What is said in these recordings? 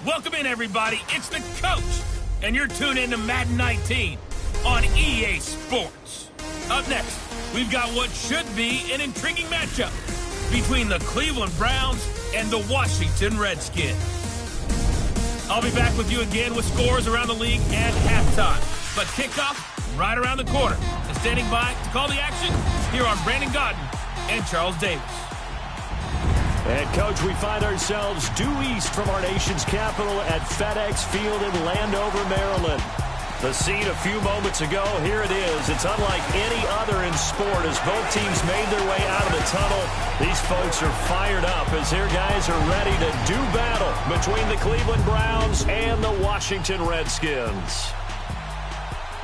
Welcome in, everybody. It's the coach, and you're tuned in to Madden 19 on EA Sports. Up next, we've got what should be an intriguing matchup between the Cleveland Browns and the Washington Redskins. I'll be back with you again with scores around the league at halftime. But kickoff right around the corner. And standing by to call the action, here are Brandon Godden and Charles Davis. And, Coach, we find ourselves due east from our nation's capital at FedEx Field in Landover, Maryland. The scene a few moments ago, here it is. It's unlike any other in sport as both teams made their way out of the tunnel. These folks are fired up as their guys are ready to do battle between the Cleveland Browns and the Washington Redskins.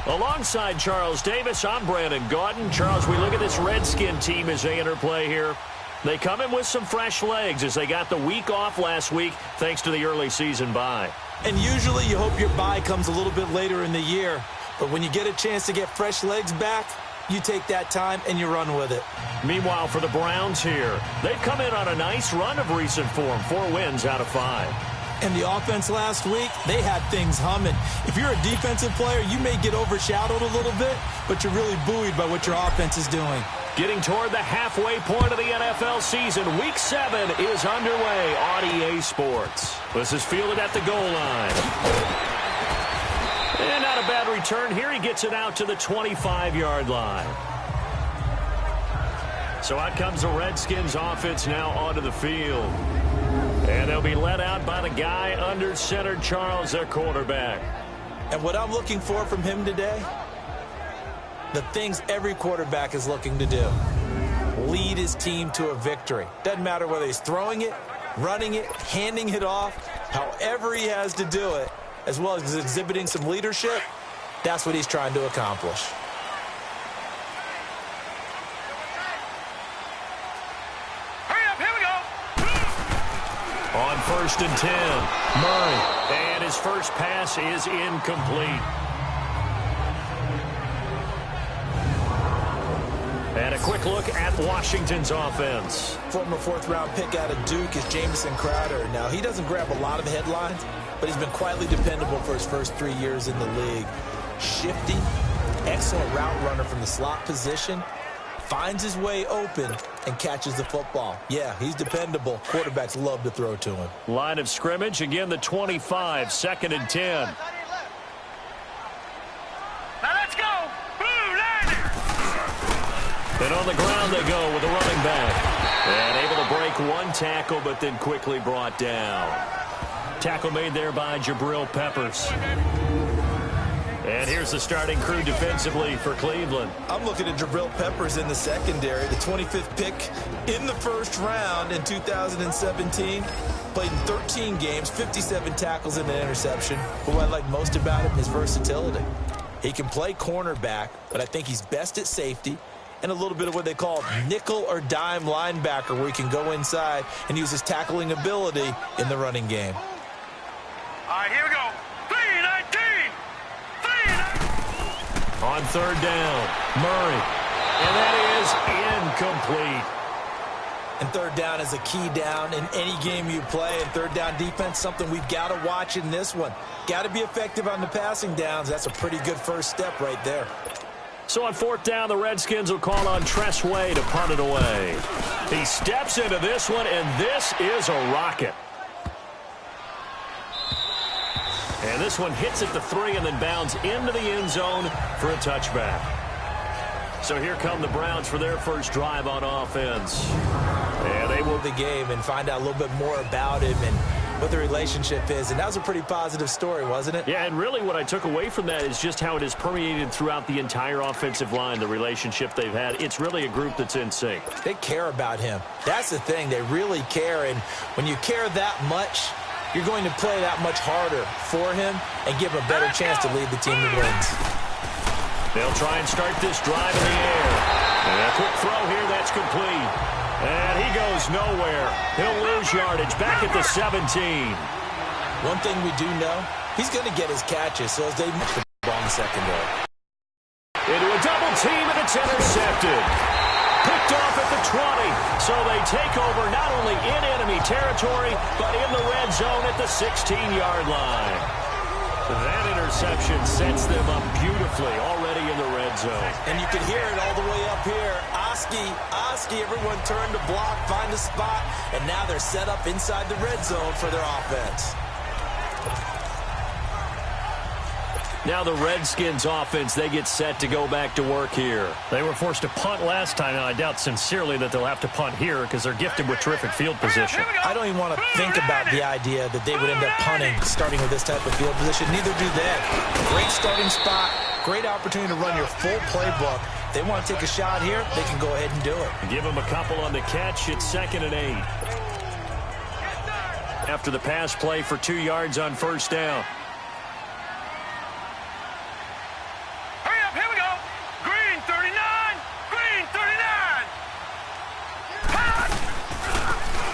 Alongside Charles Davis, I'm Brandon Godden. Charles, we look at this Redskin team as they enter play here. They come in with some fresh legs as they got the week off last week thanks to the early season bye. And usually you hope your bye comes a little bit later in the year. But when you get a chance to get fresh legs back, you take that time and you run with it. Meanwhile, for the Browns here, they've come in on a nice run of recent form, 4 wins out of 5. And the offense last week, they had things humming. If you're a defensive player, you may get overshadowed a little bit, but you're really buoyed by what your offense is doing. Getting toward the halfway point of the NFL season, Week 7 is underway on EA Sports. This is fielded at the goal line. And not a bad return here. He gets it out to the 25-yard line. So out comes the Redskins offense now onto the field. And they'll be led out by the guy under center, Charles, their quarterback. And what I'm looking for from him today, the things every quarterback is looking to do. Lead his team to a victory. Doesn't matter whether he's throwing it, running it, handing it off, however he has to do it, as well as exhibiting some leadership, that's what he's trying to accomplish. On 1st and 10, Murray. And his first pass is incomplete. And a quick look at Washington's offense. Former 4th-round pick out of Duke is Jamison Crowder. Now, he doesn't grab a lot of headlines, but he's been quietly dependable for his first 3 years in the league. Shifty, excellent route runner from the slot position, finds his way open and catches the football. Yeah, he's dependable. Quarterbacks love to throw to him. Line of scrimmage, again the 25, 2nd and 10. Now let's go! And on the ground they go with a running back. And able to break one tackle, but then quickly brought down. Tackle made there by Jabril Peppers. And here's the starting crew defensively for Cleveland. I'm looking at Jabril Peppers in the secondary, the 25th pick in the first round in 2017. Played in 13 games, 57 tackles and an interception. But what I like most about him is versatility. He can play cornerback, but I think he's best at safety and a little bit of what they call nickel or dime linebacker, where he can go inside and use his tackling ability in the running game. All right, here we go. 3-19. On 3rd down, Murray. And that is incomplete. And 3rd down is a key down in any game you play. And 3rd down defense, something we've got to watch in this one. Got to be effective on the passing downs. That's a pretty good first step right there. So on 4th down, the Redskins will call on Tress Way to punt it away. He steps into this one, and this is a rocket. And this one hits at the 3 and then bounds into the end zone for a touchback. So here come the Browns for their first drive on offense. And they will the game and find out a little bit more about him and what the relationship is. And that was a pretty positive story, wasn't it? Yeah, and really what I took away from that is just how it has permeated throughout the entire offensive line, the relationship they've had. It's really a group that's in sync. They care about him. That's the thing. They really care. And when you care that much, you're going to play that much harder for him and give him a better chance to lead the team to wins. They'll try and start this drive in the air. And a quick throw here, that's complete. And he goes nowhere. He'll lose yardage back at the 17. One thing we do know, he's going to get his catches, so as they move the ball in the secondary. Into a double team, and it's intercepted. Picked off at the 20, so they They take over not only in enemy territory, but in the red zone at the 16-yard line. That interception sets them up beautifully already in the red zone. And you can hear it all the way up here. Oski, everyone turned to block, find a spot, and now they're set up inside the red zone for their offense. Now the Redskins offense, they get set to go back to work here. They were forced to punt last time, and I doubt sincerely that they'll have to punt here because they're gifted with terrific field position. I don't even want to think about the idea that they would end up punting starting with this type of field position. Neither do they. Great starting spot, great opportunity to run your full playbook. They want to take a shot here, they can go ahead and do it. Give them a couple on the catch. It's 2nd and 8. After the pass play for 2 yards on first down.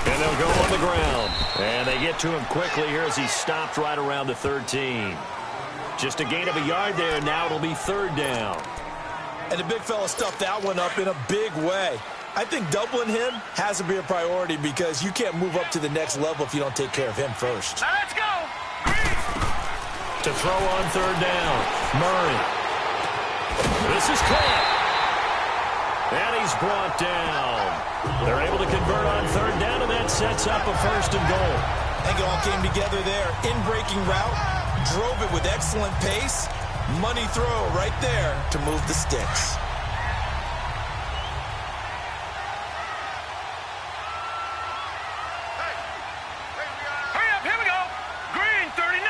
And they'll go on the ground. And they get to him quickly here as he stopped right around the 13. Just a gain of a yard there. Now it'll be 3rd down. And the big fella stuffed that one up in a big way. I think doubling him has to be a priority because you can't move up to the next level if you don't take care of him first. Now let's go. To throw on 3rd down. Murray. This is caught. And he's brought down. They're able to convert on 3rd down, and that sets up a 1st and goal. I think it all came together there. In-breaking route, drove it with excellent pace. Money throw right there to move the sticks. Hurry up, here we go. Green 39,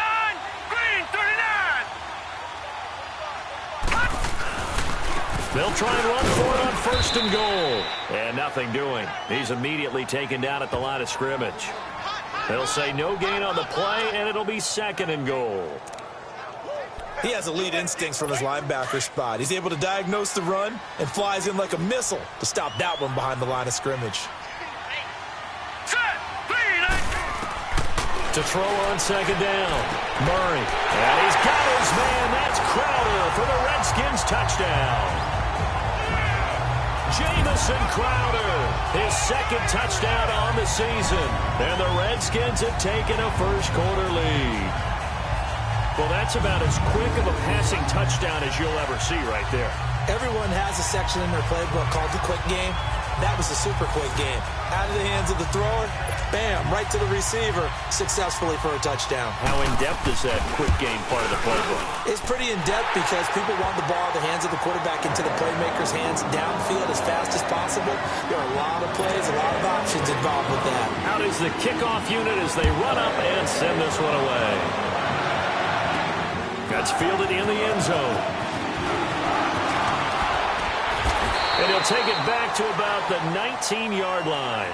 green 39. They'll try and run for it on 1st and goal. And nothing doing. He's immediately taken down at the line of scrimmage. They'll say no gain on the play, and it'll be 2nd and goal. He has elite instincts from his linebacker spot. He's able to diagnose the run and flies in like a missile to stop that one behind the line of scrimmage. To throw on 2nd down. Murray. And he's got his man. That's Crowder for the Redskins touchdown. Jamison Crowder, his 2nd touchdown on the season. And the Redskins have taken a first-quarter lead. Well, that's about as quick of a passing touchdown as you'll ever see right there. Everyone has a section in their playbook called the quick game. That was a super quick game. Out of the hands of the thrower, bam, right to the receiver, successfully for a touchdown. How in-depth is that quick game part of the playbook? It's pretty in-depth because people want the ball out of the hands of the quarterback into the playmaker's hands downfield as fast as possible. There are a lot of plays, a lot of options involved with that. Out is the kickoff unit as they run up and send this one away. That's fielded in the end zone. And he'll take it back to about the 19-yard line.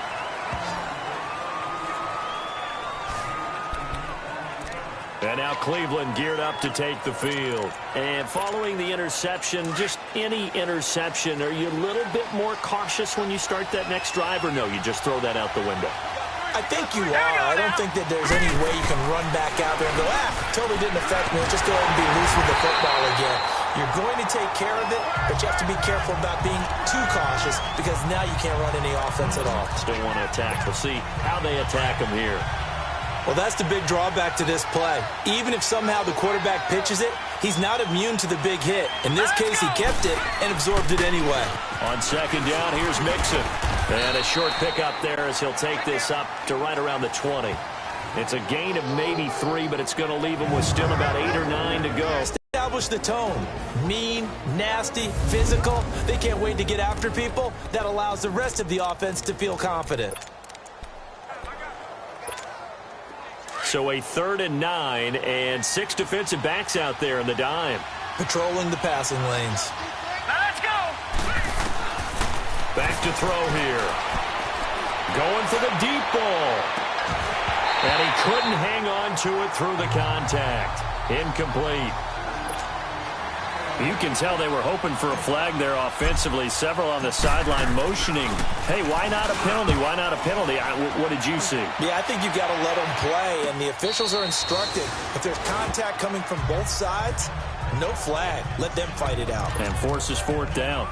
And now Cleveland geared up to take the field. And following the interception, just any interception, are you a little bit more cautious when you start that next drive, or no, you just throw that out the window? I think you are. I don't think that there's any way you can run back out there and go, totally didn't affect me. Let's just go ahead and be loose with the football again. You're going to take care of it, but you have to be careful about being too cautious because now you can't run any offense at all. Still want to attack. We'll see how they attack him here. Well, that's the big drawback to this play. Even if somehow the quarterback pitches it, he's not immune to the big hit. In this case, he kept it and absorbed it anyway. On 2nd down, here's Mixon. And a short pickup there as he'll take this up to right around the 20. It's a gain of maybe 3, but it's going to leave him with still about 8 or 9 to go. Establish the tone. Mean, nasty, physical. They can't wait to get after people. That allows the rest of the offense to feel confident. So a 3rd and 9 and 6 defensive backs out there in the dime. Patrolling the passing lanes. Now let's go. Back to throw here. Going for the deep ball. And he couldn't hang on to it through the contact. Incomplete. You can tell they were hoping for a flag there offensively. Several on the sideline motioning. Hey, why not a penalty? Why not a penalty? What did you see? Yeah, I think you've got to let them play, and the officials are instructed. If there's contact coming from both sides, no flag. Let them fight it out. And forces 4th down.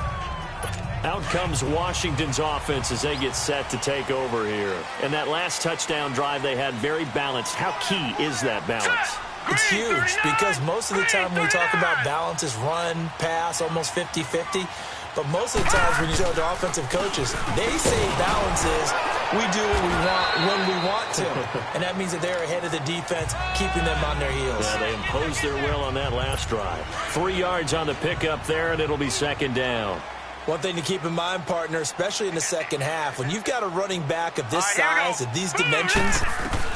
Out comes Washington's offense as they get set to take over here. And that last touchdown drive they had very balanced. How key is that balance? It's huge because most of the time when we talk about balance is run, pass, almost 50-50. But most of the times when you show the offensive coaches, they say balance is we do what we want when we want to. And that means that they're ahead of the defense, keeping them on their heels. Yeah, they imposed their will on that last drive. 3 yards on the pickup there, and it'll be second down. One thing to keep in mind, partner, especially in the second half, when you've got a running back of this size, of these dimensions,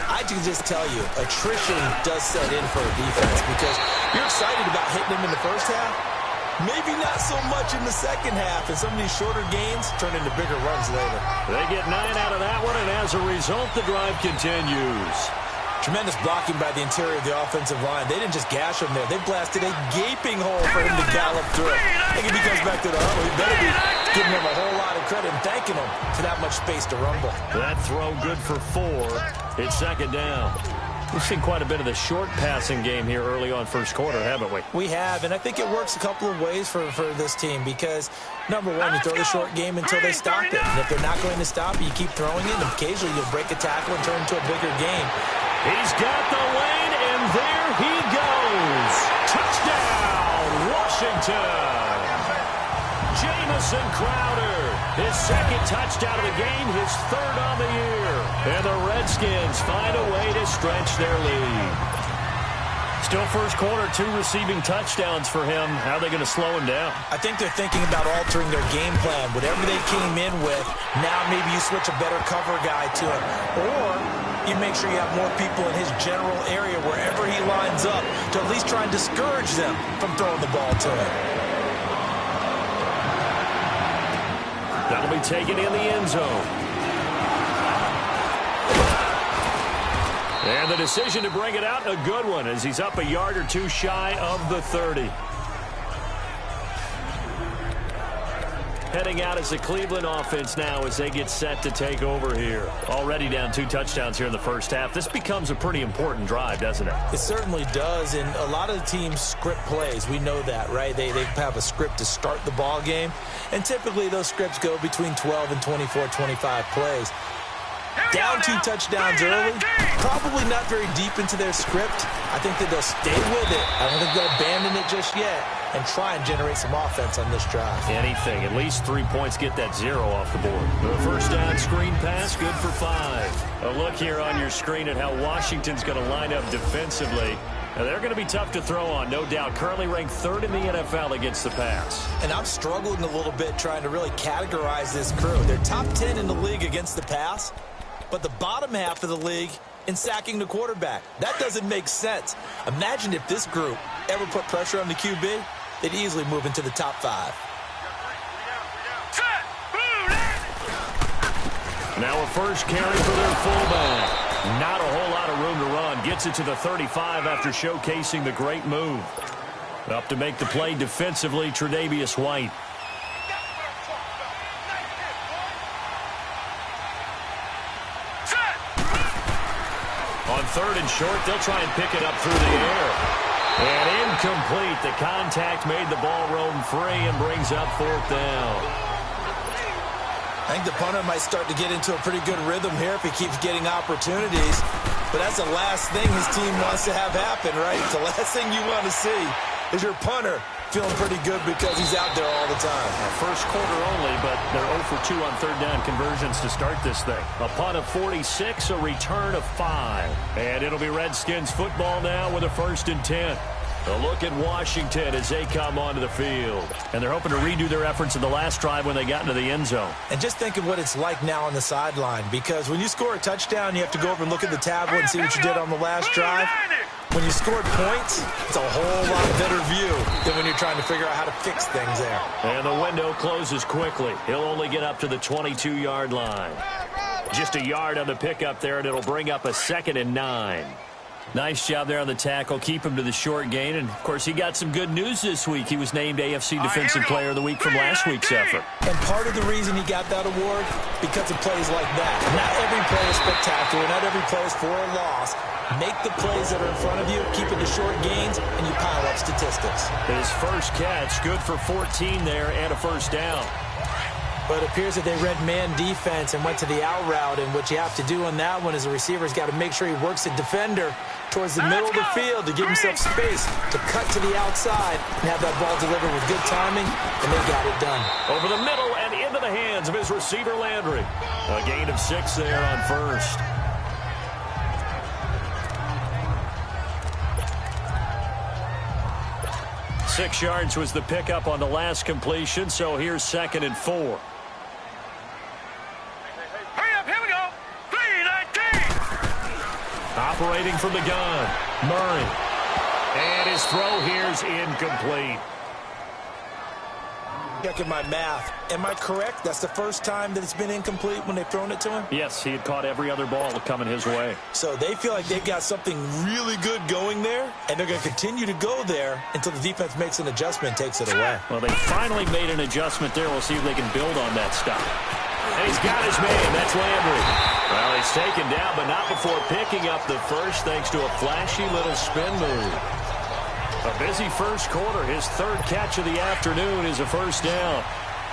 I can just tell you, attrition does set in for a defense because you're excited about hitting them in the first half. Maybe not so much in the second half, and some of these shorter gains turn into bigger runs later. They get 9 out of that one, and as a result, the drive continues. Tremendous blocking by the interior of the offensive line. They didn't just gash him there. They blasted a gaping hole for him to gallop through. I think if he comes back to the huddle, he better be giving him a whole lot of credit and thanking him for that much space to rumble. That throw good for 4. It's second down. We've seen quite a bit of the short passing game here early on first quarter, haven't we? We have, and I think it works a couple of ways for this team because, number one, you throw the short game until they stop it. And if they're not going to stop it, you keep throwing it, and occasionally you'll break a tackle and turn it into a bigger game. He's got the lane, and there he goes. Touchdown, Washington. Jamison Crowder, his second touchdown of the game, his third on the year. And the Redskins find a way to stretch their lead. Still first quarter, 2 receiving touchdowns for him. How are they going to slow him down? I think they're thinking about altering their game plan. Whatever they came in with, now maybe you switch a better cover guy to him. Or you make sure you have more people in his general area wherever he lines up to at least try and discourage them from throwing the ball to him. That'll be taken in the end zone. And the decision to bring it out, a good one, as he's up a yard or 2 shy of the 30. Heading out as the Cleveland offense now as they get set to take over here. Already down 2 touchdowns here in the first half. This becomes a pretty important drive, doesn't it? It certainly does, and a lot of the teams script plays. We know that, right? They have a script to start the ball game, and typically those scripts go between 12 and 24, 25 plays. Down 2 touchdowns early, probably not very deep into their script. I think that they'll stay with it. I don't think they'll abandon it just yet and try and generate some offense on this drive. Anything. At least 3 points, get that 0 off the board. The first down screen pass, good for 5. A look here on your screen at how Washington's going to line up defensively. Now, they're going to be tough to throw on, no doubt. Currently ranked 3rd in the NFL against the pass. And I'm struggling a little bit trying to really categorize this crew. They're top 10 in the league against the pass, but the bottom half of the league in sacking the quarterback. That doesn't make sense. Imagine if this group ever put pressure on the QB, they'd easily move into the top 5. Now a first carry for their fullback. Not a whole lot of room to run. Gets it to the 35 after showcasing the great move. Up to make the play defensively, Tre'Davious White. On 3rd and short, they'll try and pick it up through the air. And incomplete. The contact made the ball roam free and brings up 4th down. I think the punter might start to get into a pretty good rhythm here if he keeps getting opportunities. But that's the last thing his team wants to have happen, right? It's the last thing you want to see is your punter feeling pretty good because he's out there all the time. First quarter only, but they're 0 for 2 on 3rd down conversions to start this thing. A punt of 46, a return of 5. And it'll be Redskins football now with a 1st and 10. A look at Washington as they come onto the field. And they're hoping to redo their efforts in the last drive when they got into the end zone. And just think of what it's like now on the sideline, because when you score a touchdown, you have to go over and look at the tablet and see what you did on the last drive. When you scored points, it's a whole lot better view than when you're trying to figure out how to fix things there. And the window closes quickly. He'll only get up to the 22-yard line. Just a yard on the pickup there, and it'll bring up a 2nd and 9. Nice job there on the tackle. Keep him to the short gain. And, of course, he got some good news this week. He was named AFC Defensive Player of the Week from last week's effort. And part of the reason he got that award, because of plays like that. Not every play is spectacular. Not every play is for a loss. Make the plays that are in front of you, keep it to short gains, and you pile up statistics. His first catch, good for 14 there and a 1st down. But it appears that they read man defense and went to the out route, and what you have to do on that one is the receiver's got to make sure he works the defender towards the middle of the field to give himself space to cut to the outside and have that ball delivered with good timing, and they got it done. Over the middle and into the hands of his receiver, Landry. A gain of 6 there on first. Six yards was the pickup on the last completion, so here's 2nd and 4. Hurry up, here we go. 3-19. Operating from the gun, Murray. And his throw here's incomplete. Checking my math. Am I correct? That's the first time that it's been incomplete when they've thrown it to him? Yes, he had caught every other ball coming his way. So they feel like they've got something really good going there, and they're going to continue to go there until the defense makes an adjustment and takes it away. Well, they finally made an adjustment there. We'll see if they can build on that stuff. And he's got his man. That's Landry. Well, he's taken down, but not before picking up the first thanks to a flashy little spin move. A busy first quarter. His 3rd catch of the afternoon is a first down.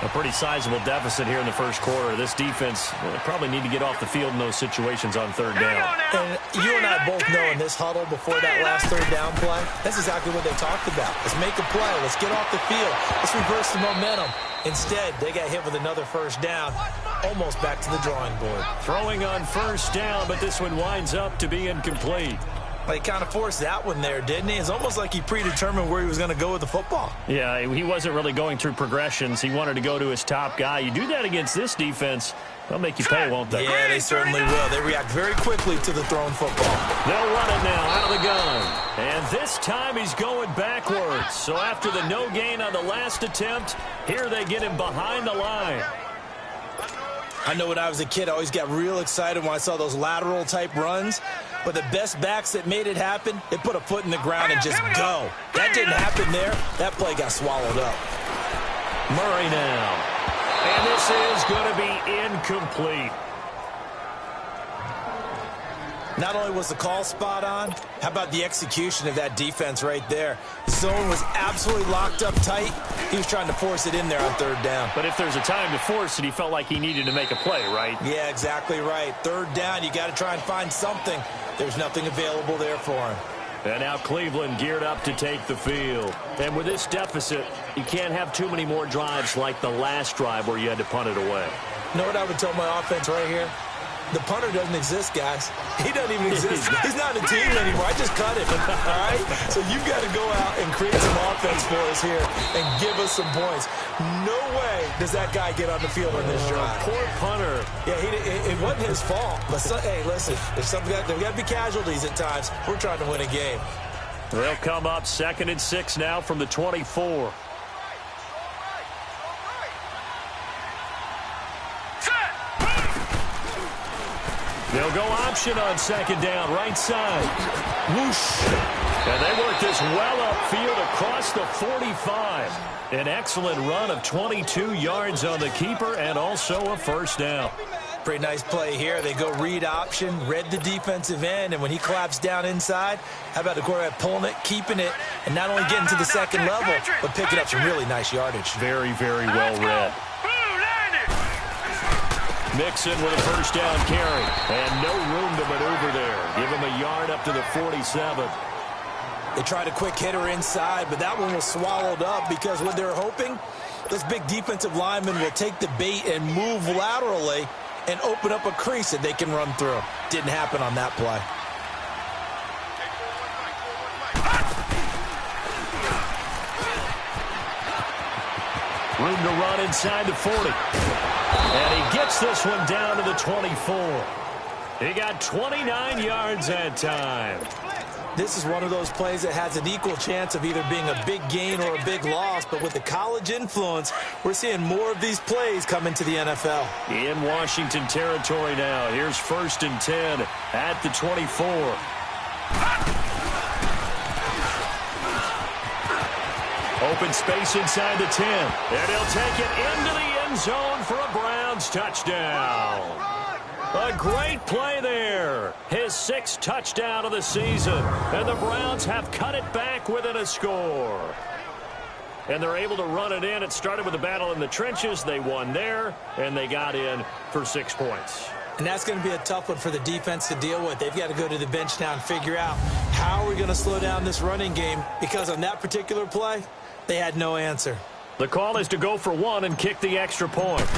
A pretty sizable deficit here in the first quarter. This defense probably need to get off the field in those situations on 3rd down. And you and I both know in this huddle before that last 3rd down play, that's exactly what they talked about. Let's make a play. Let's get off the field. Let's reverse the momentum. Instead, they got hit with another first down, almost back to the drawing board. Throwing on first down, but this one winds up to be incomplete. Well, he kind of forced that one there, didn't he? It's almost like he predetermined where he was going to go with the football. Yeah, he wasn't really going through progressions. He wanted to go to his top guy. You do that against this defense, they'll make you pay, won't they? Yeah, they certainly will. They react very quickly to the thrown football. They'll run it now out of the gun. And this time he's going backwards. So after the no gain on the last attempt, here they get him behind the line. I know when I was a kid, I always got real excited when I saw those lateral-type runs. But the best backs that made it happen, they put a foot in the ground and just go. That didn't happen there. That play got swallowed up. Murray now. And this is going to be incomplete. Not only was the call spot on, how about the execution of that defense right there? The zone was absolutely locked up tight. He was trying to force it in there on 3rd down. But if there's a time to force it, he felt like he needed to make a play, right? Yeah, exactly right. 3rd down, you got to try and find something. There's nothing available there for him. And now Cleveland geared up to take the field. And with this deficit, you can't have too many more drives like the last drive where you had to punt it away. You know what I would tell my offense right here? The punter doesn't exist, guys. He doesn't even exist. He's not a team anymore. I just cut him, all right? So you've got to go out and create some offense for us here and give us some points. No way does that guy get on the field on this drive. Poor punter. Yeah, it wasn't his fault. But, hey, listen, there's got to be casualties at times. We're trying to win a game. They'll come up 2nd and 6 now from the 24. They'll go option on 2nd down, right side. Whoosh. And they work this well upfield across the 45. An excellent run of 22 yards on the keeper and also a first down. Pretty nice play here. They go read option, read the defensive end, and when he collapsed down inside, how about the quarterback pulling it, keeping it, and not only getting to the 2nd level, but picking up some really nice yardage. Very, very well read. Mixon with a first down carry. And no room to maneuver there. Give him a yard up to the 47. They tried a quick hitter inside, but that one was swallowed up because what they're hoping, those big defensive linemen will take the bait and move laterally and open up a crease that they can run through. Didn't happen on that play. Room to run inside the 40. And he gets this one down to the 24. He got 29 yards that time. This is one of those plays that has an equal chance of either being a big gain or a big loss, but with the college influence, we're seeing more of these plays come into the NFL. In Washington territory now. Here's 1st and 10 at the 24. Open space inside the 10. And he'll take it into the end zone for a Browns touchdown. A great play there. His 6th touchdown of the season. And the Browns have cut it back within a score. and they're able to run it in. It started with a battle in the trenches. They won there, and they got in for 6 points. And that's going to be a tough one for the defense to deal with. They've got to go to the bench now and figure out how are we going to slow down this running game, because on that particular play, they had no answer. The call is to go for one and kick the extra point.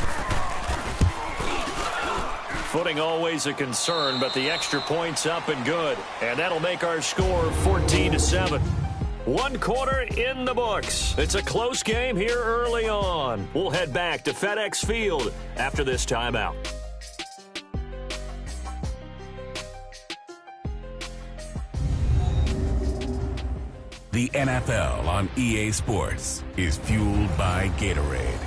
Footing always a concern, but the extra point's up and good. And that'll make our score 14-7. 1 quarter in the books. It's a close game here early on. We'll head back to FedEx Field after this timeout. The NFL on EA Sports is fueled by Gatorade,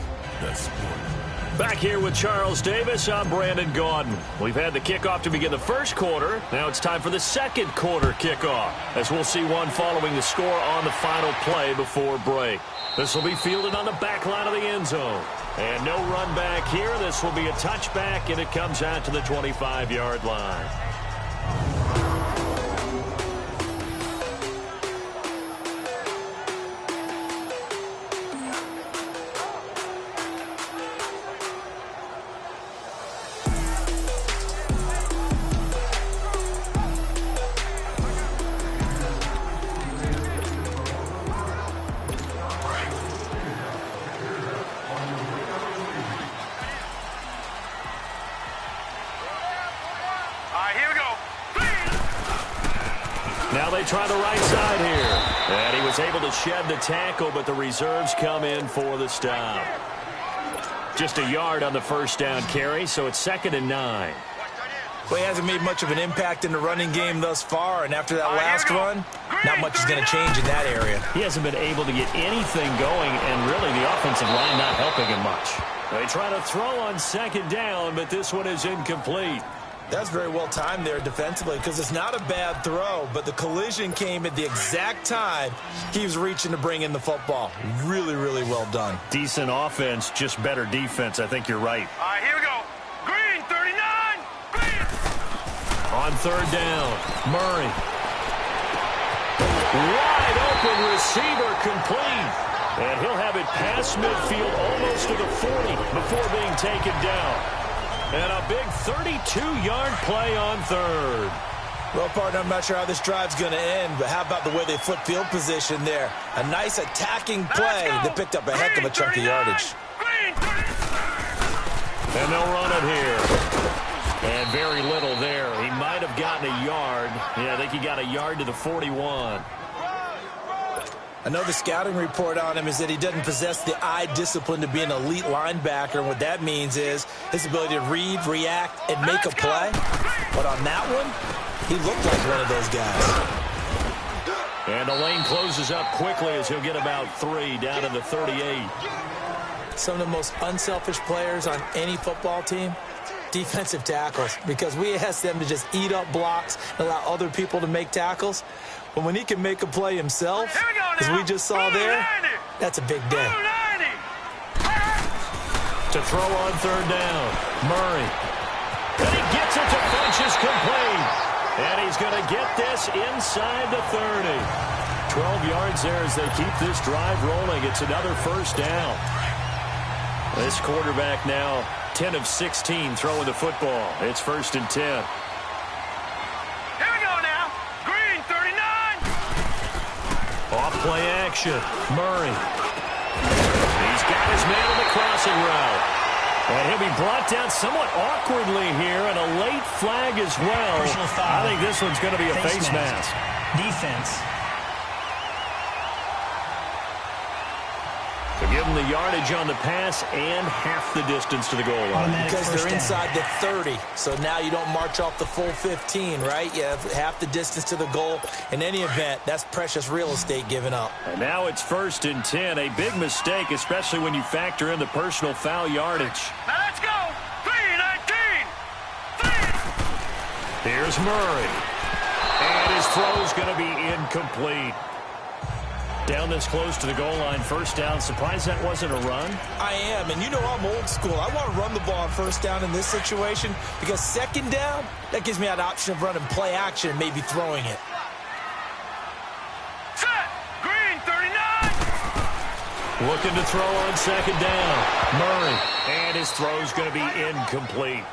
the sport. Back here with Charles Davis, I'm Brandon Gaudin. We've had the kickoff to begin the first quarter. Now it's time for the second quarter kickoff, as we'll see one following the score on the final play before break. This will be fielded on the back line of the end zone. And no run back here. This will be a touchback, and it comes out to the 25-yard line. Now they try the right side here. And he was able to shed the tackle, but the reserves come in for the stop. Just a yard on the first down carry, so it's 2nd and 9. Well, he hasn't made much of an impact in the running game thus far, and after that last run, not much is going to change in that area. He hasn't been able to get anything going, and really the offensive line not helping him much. They try to throw on 2nd down, but this one is incomplete. That's very well timed there defensively, because it's not a bad throw, but the collision came at the exact time he was reaching to bring in the football. Really, really well done. Decent offense, just better defense. I think you're right. All right, here we go. Green, 39. Green. On 3rd down, Murray. Wide open receiver, complete. And he'll have it past midfield almost to the 40 before being taken down. And a big 32-yard play on 3rd. Well, partner, I'm not sure how this drive's going to end, but how about the way they flip field position there? A nice attacking play that picked up a heck of a chunk of yardage. And they'll run it here. And very little there. He might have gotten a yard. Yeah, I think he got a yard to the 41. I know the scouting report on him is that he doesn't possess the eye discipline to be an elite linebacker. And what that means is his ability to read, react, and make a play. But on that one, he looked like one of those guys. And the lane closes up quickly as he'll get about 3 down to the 38. Some of the most unselfish players on any football team, defensive tackles, because we ask them to just eat up blocks and allow other people to make tackles. But when he can make a play himself, as we just saw there, that's a big day. To throw on 3rd down, Murray. And he gets it to Funchess complete. And he's going to get this inside the 30. 12 yards there as they keep this drive rolling. It's another 1st down. This quarterback now 10 of 16 throwing the football. It's 1st and 10. Off play action, Murray. He's got his man on the crossing route. And he'll be brought down somewhat awkwardly here, and a late flag as well. I think this one's going to be a face mask. Defense. To give them the yardage on the pass and half the distance to the goal line. Because they're inside the 30, so now you don't march off the full 15, right? You have half the distance to the goal. In any event, that's precious real estate given up. And now it's 1st and 10, a big mistake, especially when you factor in the personal foul yardage. Now let's go. 3-19. Here's Murray. And his throw's going to be incomplete. Down this close to the goal line, 1st down. Surprised that wasn't a run? I am, and you know I'm old school. I want to run the ball on 1st down in this situation because 2nd down, that gives me that option of running play action and maybe throwing it. Set. Green, 39. Looking to throw on second down. Murray. And his throw's going to be incomplete.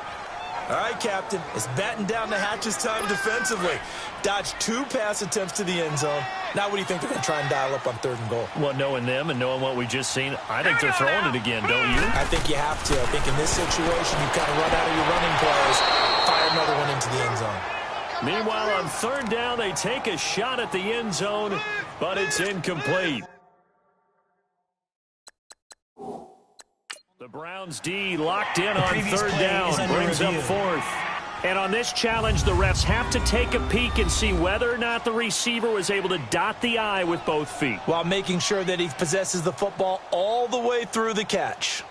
All right, Captain. It's batten down the hatches time defensively. Dodged 2 pass attempts to the end zone. Now what do you think they're going to try and dial up on 3rd and goal? Well, knowing them and knowing what we just seen, I think they're throwing it again, don't you? I think you have to. I think in this situation, you kind of run out of your running plays, fire another one into the end zone. Meanwhile, on 3rd down, they take a shot at the end zone, but it's incomplete. The Browns D locked in on 3rd down, brings up 4th. And on this challenge, the refs have to take a peek and see whether or not the receiver was able to dot the I with both feet, while making sure that he possesses the football all the way through the catch.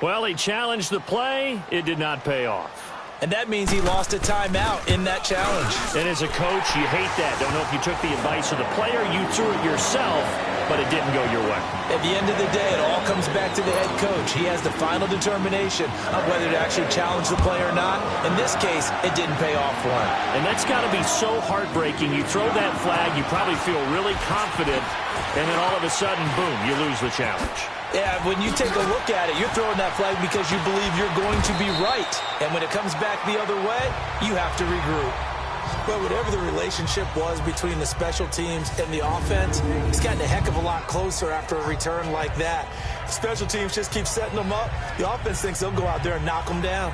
Well, he challenged the play. It did not pay off. And that means he lost a timeout in that challenge. And as a coach, you hate that. Don't know if you took the advice of the player, you threw it yourself, but it didn't go your way. At the end of the day, it all comes back to the head coach. He has the final determination of whether to actually challenge the play or not. In this case, it didn't pay off for him. And that's got to be so heartbreaking. You throw that flag, you probably feel really confident, and then all of a sudden, boom, you lose the challenge. Yeah, when you take a look at it, you're throwing that flag because you believe you're going to be right. And when it comes back the other way, you have to regroup. But whatever the relationship was between the special teams and the offense, it's gotten a heck of a lot closer after a return like that. The special teams just keep setting them up. The offense thinks they'll go out there and knock them down.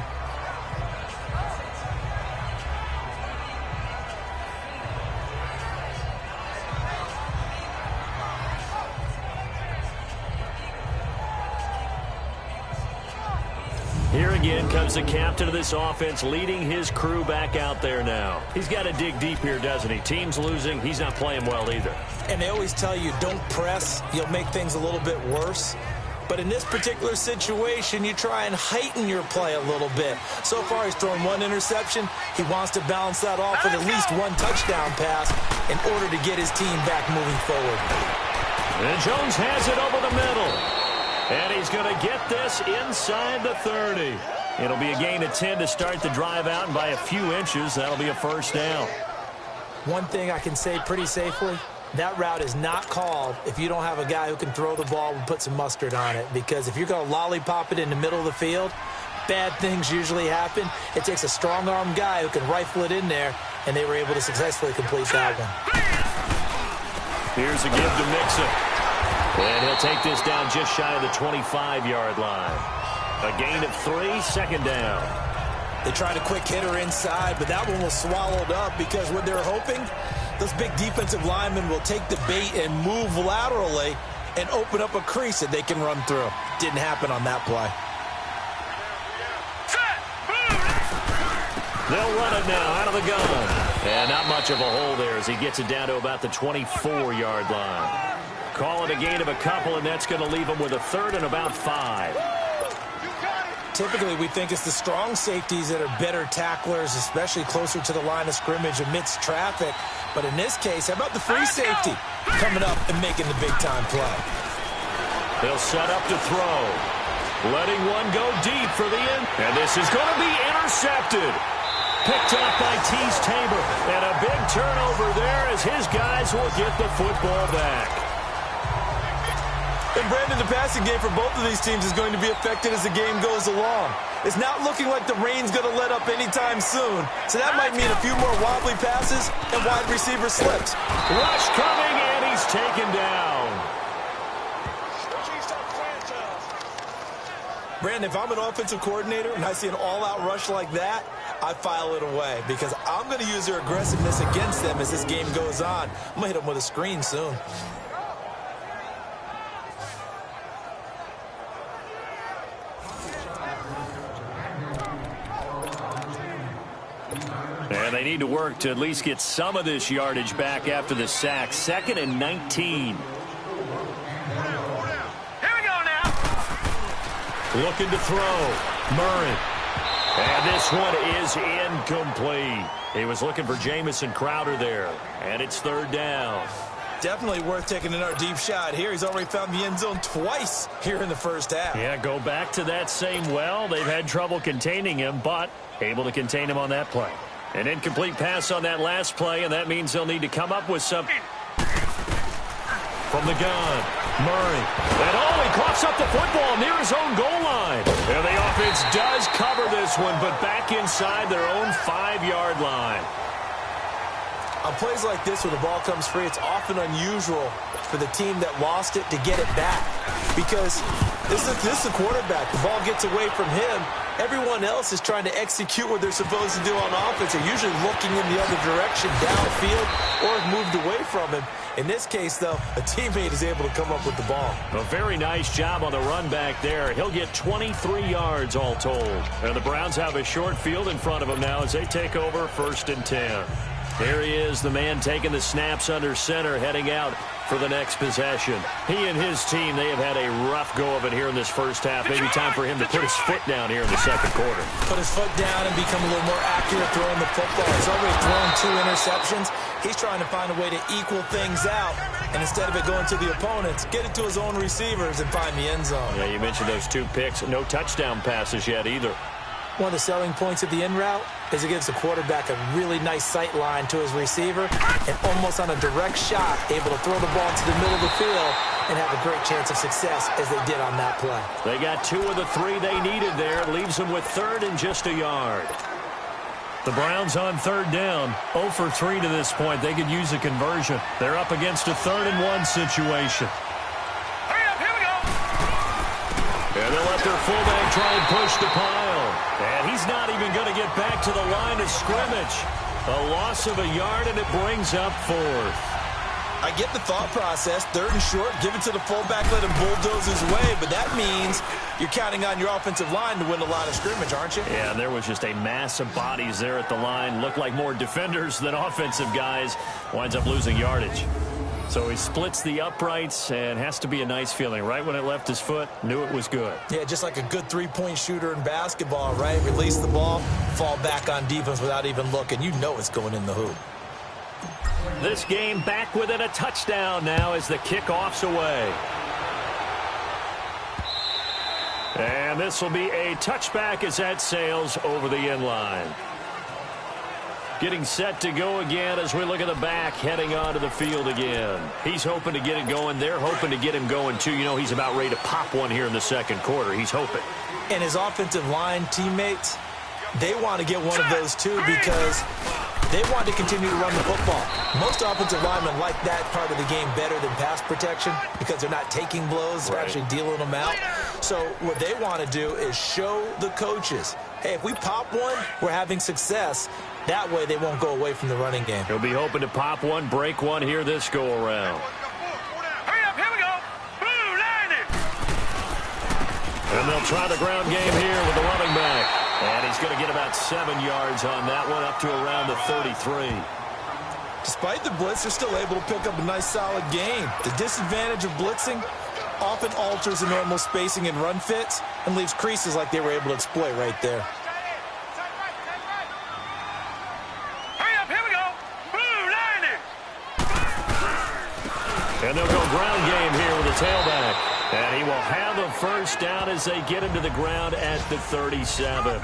Here again comes the captain of this offense, leading his crew back out there now. He's got to dig deep here, doesn't he? Team's losing. He's not playing well either. And they always tell you, don't press. You'll make things a little bit worse. But in this particular situation, you try and heighten your play a little bit. So far, he's thrown 1 interception. He wants to balance that off with at least 1 touchdown pass in order to get his team back moving forward. And Jones has it over the middle. And he's going to get this inside the 30. It'll be a gain of 10 to start the drive out, and by a few inches, that'll be a 1st down. One thing I can say pretty safely, that route is not called if you don't have a guy who can throw the ball and put some mustard on it. Because if you're going to lollipop it in the middle of the field, bad things usually happen. It takes a strong-arm guy who can rifle it in there, and they were able to successfully complete that one. Here's a give to Mixon. And he'll take this down just shy of the 25-yard line. A gain of 3, 2nd down. They tried a quick hitter inside, but that one was swallowed up because what they're hoping, those big defensive linemen will take the bait and move laterally and open up a crease that they can run through. Didn't happen on that play. They'll run it now out of the gun. And not much of a hole there as he gets it down to about the 24-yard line. Call it a gain of a couple, and that's going to leave him with a 3rd and about 5. Typically, we think it's the strong safeties that are better tacklers, especially closer to the line of scrimmage amidst traffic. But in this case, how about the free safety coming up and making the big-time play? They'll set up to throw. Letting one go deep for the end. And this is going to be intercepted. Picked off by Tease Tabor. And a big turnover there as his guys will get the football back. And Brandon, the passing game for both of these teams is going to be affected as the game goes along. It's not looking like the rain's going to let up anytime soon. So that might mean a few more wobbly passes and wide receiver slips. Rush coming, and he's taken down. Brandon, if I'm an offensive coordinator and I see an all-out rush like that, I file it away because I'm going to use their aggressiveness against them as this game goes on. I'm going to hit them with a screen soon. And they need to work to at least get some of this yardage back after the sack. 2nd and 19. Here we go now. Looking to throw. Murray. And this one is incomplete. He was looking for Jamison Crowder there. And it's 3rd down. Definitely worth taking another deep shot here. He's already found the end zone twice here in the first half. Yeah, go back to that same well. They've had trouble containing him, but able to contain him on that play. An incomplete pass on that last play, and that means they'll need to come up with something. From the gun, Murray. And he coughs up the football near his own goal line. And the offense does cover this one, but back inside their own 5-yard line. On plays like this where the ball comes free, it's often unusual for the team that lost it to get it back. Because this is the quarterback. The ball gets away from him. Everyone else is trying to execute what they're supposed to do on offense. They're usually looking in the other direction, downfield, or have moved away from him. In this case, though, a teammate is able to come up with the ball. A very nice job on the run back there. He'll get 23 yards all told. And the Browns have a short field in front of them now as they take over 1st and 10. There he is, the man taking the snaps under center, heading out for the next possession. He and his team, they have had a rough go of it here in this first half. Maybe time for him to put his foot down here in the second quarter. Put his foot down and become a little more accurate throwing the football. He's already thrown 2 interceptions. He's trying to find a way to equal things out. And instead of it going to the opponents, get it to his own receivers and find the end zone. Yeah, you mentioned those 2 picks. No touchdown passes yet either. One of the selling points of the in route is it gives the quarterback a really nice sight line to his receiver and almost on a direct shot able to throw the ball to the middle of the field and have a great chance of success as they did on that play. They got 2 of the 3 they needed there. Leaves them with 3rd and just a yard. The Browns on 3rd down. 0 for 3 to this point. They could use a conversion. They're up against a 3rd and 1 situation. And they'll let their fullback try and push the pile. And he's not even going to get back to the line of scrimmage. A loss of a yard, and it brings up 4th. I get the thought process. 3rd and short, give it to the fullback, let him bulldoze his way. But that means you're counting on your offensive line to win a line of scrimmage, aren't you? Yeah, there was just a mass of bodies there at the line. Looked like more defenders than offensive guys. Winds up losing yardage. So he splits the uprights, and has to be a nice feeling. Right when it left his foot, knew it was good. Yeah, just like a good 3-point shooter in basketball, right? Release the ball, fall back on defense without even looking. You know it's going in the hoop. This game back within a touchdown now as the kickoff's away. And this will be a touchback as that sails over the end line. Getting set to go again as we look at the back heading onto the field again. He's hoping to get it going. They're hoping to get him going, too. You know, he's about ready to pop one here in the second quarter. He's hoping. And his offensive line teammates, they want to get one of those, too, because they want to continue to run the football. Most offensive linemen like that part of the game better than pass protection because they're not taking blows. They're actually dealing them out. So what they want to do is show the coaches, hey, if we pop one, we're having success. That way they won't go away from the running game. He'll be hoping to pop one, break one here this go-around. Hurry up, here we go. Blue, line it. And they'll try the ground game here with the running back. And he's going to get about 7 yards on that one, up to around the 33. Despite the blitz, they're still able to pick up a nice solid gain. The disadvantage of blitzing often alters the normal spacing and run fits and leaves creases like they were able to exploit right there. And they'll go ground game here with the tailback. And he will have a first down as they get him to the ground at the 37.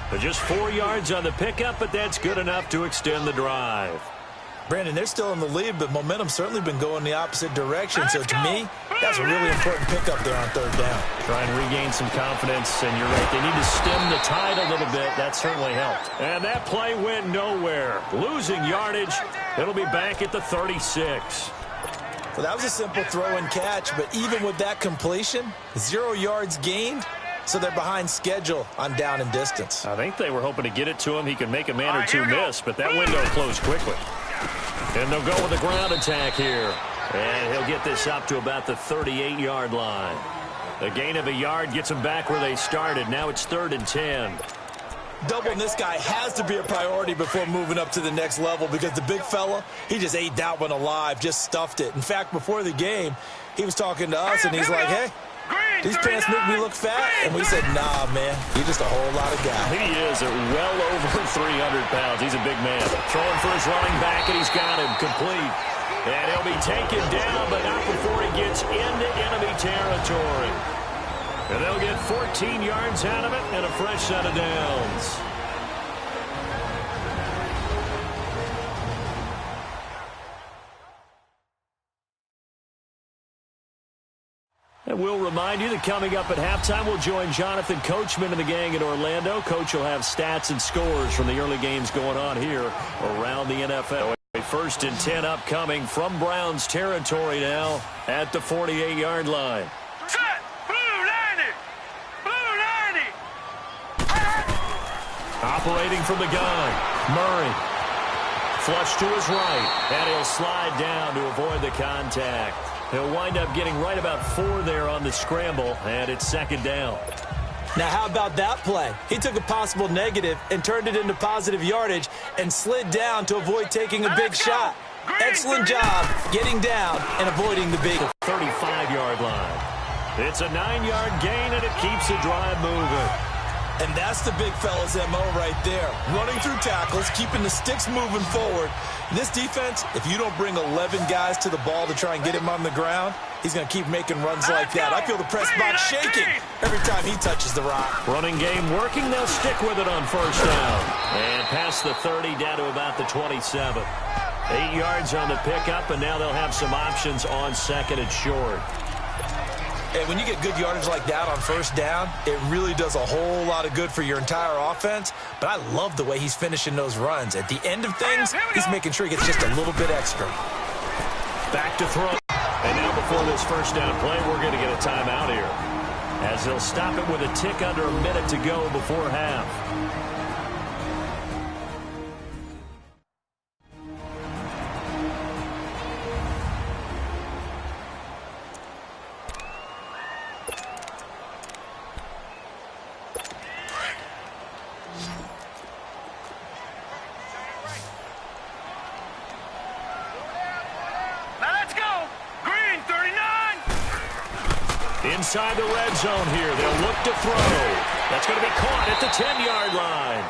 But just 4 yards on the pickup, but that's good enough to extend the drive. Brandon, they're still in the lead, but momentum's certainly been going the opposite direction. So to me, that's a really important pickup there on 3rd down. Try and regain some confidence, and you're right. They need to stem the tide a little bit. That certainly helped. And that play went nowhere. Losing yardage. It'll be back at the 36. Well, that was a simple throw and catch, but even with that completion, 0 yards gained, so they're behind schedule on down and distance. I think they were hoping to get it to him. He could make a man or two miss, but that window closed quickly. And they'll go with the ground attack here. And he'll get this up to about the 38-yard line. A gain of a yard gets them back where they started. Now it's 3rd and 10. Doubling this guy has to be a priority before moving up to the next level because the big fella, he just ate that one alive, just stuffed it. In fact, before the game, he was talking to us, and he's like, hey, these pants make me look fat. And we said, nah, man, you're just a whole lot of guy. He is at well over 300 pounds. He's a big man. Throwing for his running back, and he's got him complete. And he'll be taken down, but not before he gets into enemy territory. And they'll get 14 yards out of it and a fresh set of downs. And we'll remind you that coming up at halftime, we'll join Jonathan Coachman and the gang in Orlando. Coach will have stats and scores from the early games going on here around the NFL. A 1st and 10 upcoming from Browns territory now at the 48-yard line. Set! Blue 90! Blue 90! Operating from the gun, Murray. Flush to his right, and he'll slide down to avoid the contact. He'll wind up getting right about 4 there on the scramble, and it's 2nd down. Now, how about that play? He took a possible negative and turned it into positive yardage and slid down to avoid taking a big shot. Excellent job getting down and avoiding the big 35-yard line. It's a 9-yard gain, and it keeps the drive moving. And that's the big fella's MO right there. Running through tackles, keeping the sticks moving forward. This defense, if you don't bring 11 guys to the ball to try and get him on the ground, he's going to keep making runs like that. I feel the press box shaking every time he touches the rock. Running game working. They'll stick with it on 1st down. And past the 30 down to about the 27. 8 yards on the pickup, and now they'll have some options on 2nd and short. And when you get good yardage like that on 1st down, it really does a whole lot of good for your entire offense. But I love the way he's finishing those runs. At the end of things, he's making sure he gets just a little bit extra. Back to throw. And now before this 1st down play, we're going to get a timeout here, as they'll stop it with a tick under a minute to go before half. Inside the red zone here. They'll look to throw. That's going to be caught at the 10-yard line.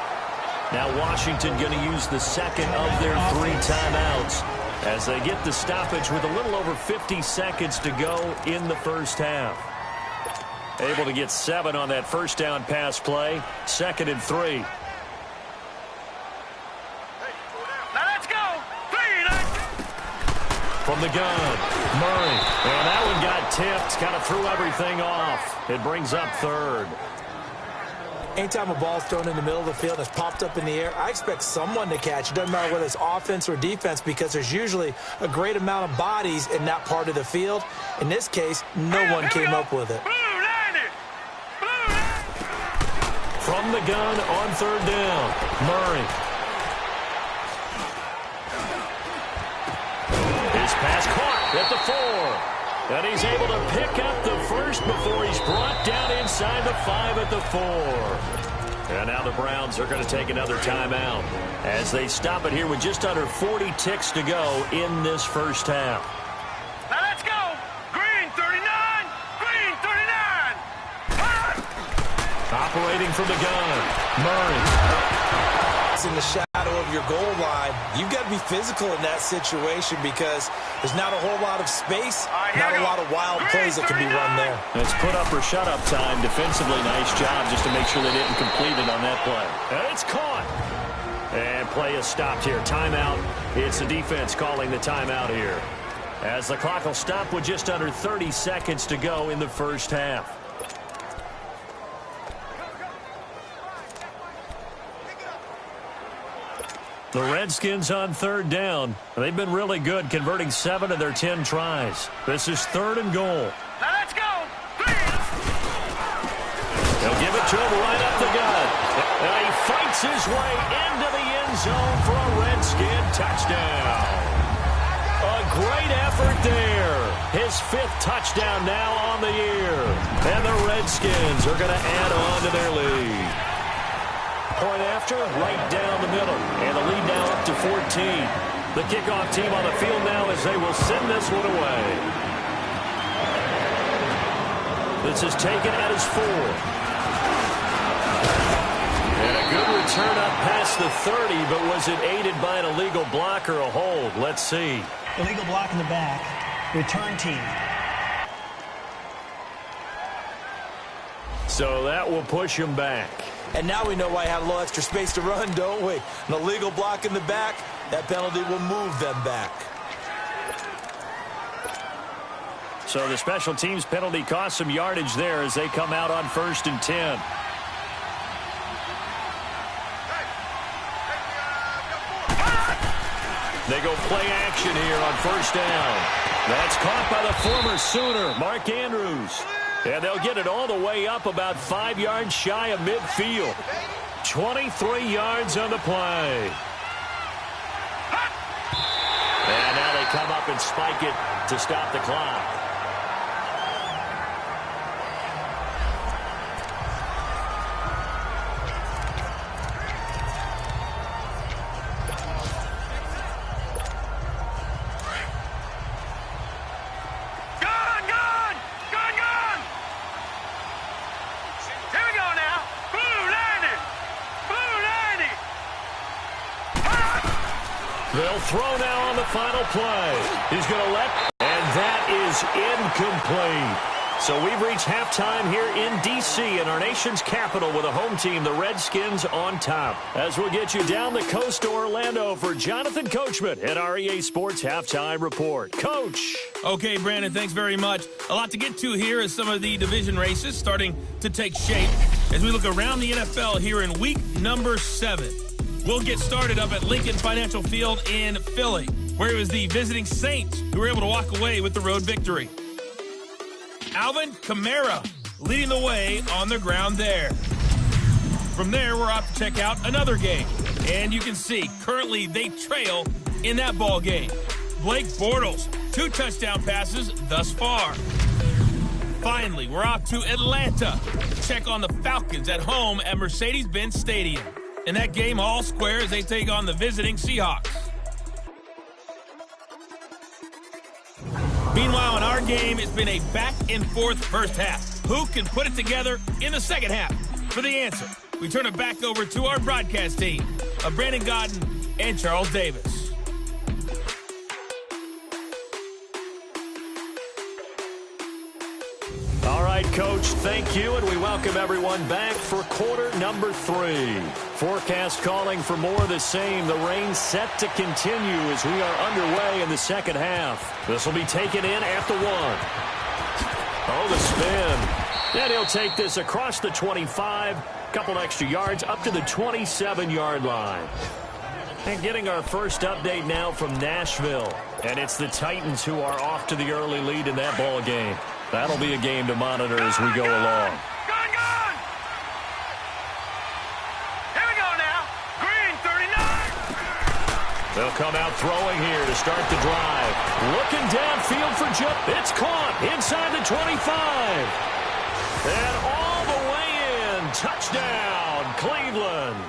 Now Washington going to use the 2nd of their 3 timeouts as they get the stoppage with a little over 50 seconds to go in the 1st half. Able to get 7 on that 1st down pass play. 2nd and 3. From the gun, Murray. And that one got tipped, kind of threw everything off. It brings up 3rd. Anytime a ball's thrown in the middle of the field and it's popped up in the air, I expect someone to catch. It doesn't matter whether it's offense or defense, because there's usually a great amount of bodies in that part of the field. In this case, no one came up with it. From the gun on 3rd down, Murray. His pass caught at the 4. And he's able to pick up the 1st before he's brought down inside the 5 at the 4. And now the Browns are going to take another timeout as they stop it here with just under 40 ticks to go in this 1st half. Now let's go. Green 39. Green 39. Operating from the gun, Murray. In the shadow of your goal line, you've got to be physical in that situation because there's not a whole lot of space, not a lot of wild plays that can be run there. It's put up or shut up time defensively. Nice job just to make sure they didn't complete it on that play. And it's caught. And play is stopped here. Timeout. It's the defense calling the timeout here, as the clock will stop with just under 30 seconds to go in the 1st half. The Redskins on 3rd down. They've been really good, converting 7 of their 10 tries. This is 3rd and goal. Now let's go. They'll give it to him right up the gut. And he fights his way into the end zone for a Redskin touchdown. A great effort there. His 5th touchdown now on the year. And the Redskins are going to add on to their lead. Point after, right down the middle. And the lead now up to 14. The kickoff team on the field now as they will send this one away. This is taken at his 4. And a good return up past the 30, but was it aided by an illegal block or a hold? Let's see. Illegal block in the back. Return team. So that will push him back. And now we know why he had a little extra space to run, don't we? An illegal block in the back, that penalty will move them back. So the special teams penalty cost some yardage there as they come out on 1st and 10. They go play action here on 1st down. That's caught by the former Sooner, Mark Andrews. And they'll get it all the way up about 5 yards shy of midfield. 23 yards on the play. And now they come up and spike it to stop the clock. They'll throw now on the final play. He's going to let, and that is incomplete. So we've reached halftime here in D.C. in our nation's capital with a home team, the Redskins, on top. As we'll get you down the coast to Orlando for Jonathan Coachman at our EA Sports Halftime Report. Coach. Okay, Brandon, thanks very much. A lot to get to here as some of the division races starting to take shape as we look around the NFL here in week number 7. We'll get started up at Lincoln Financial Field in Philly, where it was the visiting Saints who were able to walk away with the road victory. Alvin Kamara leading the way on the ground there. From there, we're off to check out another game. And you can see, currently they trail in that ball game. Blake Bortles, 2 touchdown passes thus far. Finally, we're off to Atlanta to check on the Falcons at home at Mercedes-Benz Stadium. In that game, all square as they take on the visiting Seahawks. Meanwhile, in our game, it's been a back-and-forth first half. Who can put it together in the second half? For the answer, we turn it back over to our broadcast team of Brandon Gaudin and Charles Davis. All right, Coach, thank you, and we welcome everyone back for quarter number 3. Forecast calling for more of the same. The rain set to continue as we are underway in the second half. This will be taken in at the 1. Oh, the spin. And he'll take this across the 25, couple extra yards up to the 27-yard line. And getting our first update now from Nashville. And it's the Titans who are off to the early lead in that ball game. That'll be a game to monitor as we go along. Gone! Here we go now. Green, 39. They'll come out throwing here to start the drive. Looking downfield for Joe. It's caught inside the 25. And all the way in. Touchdown, Cleveland.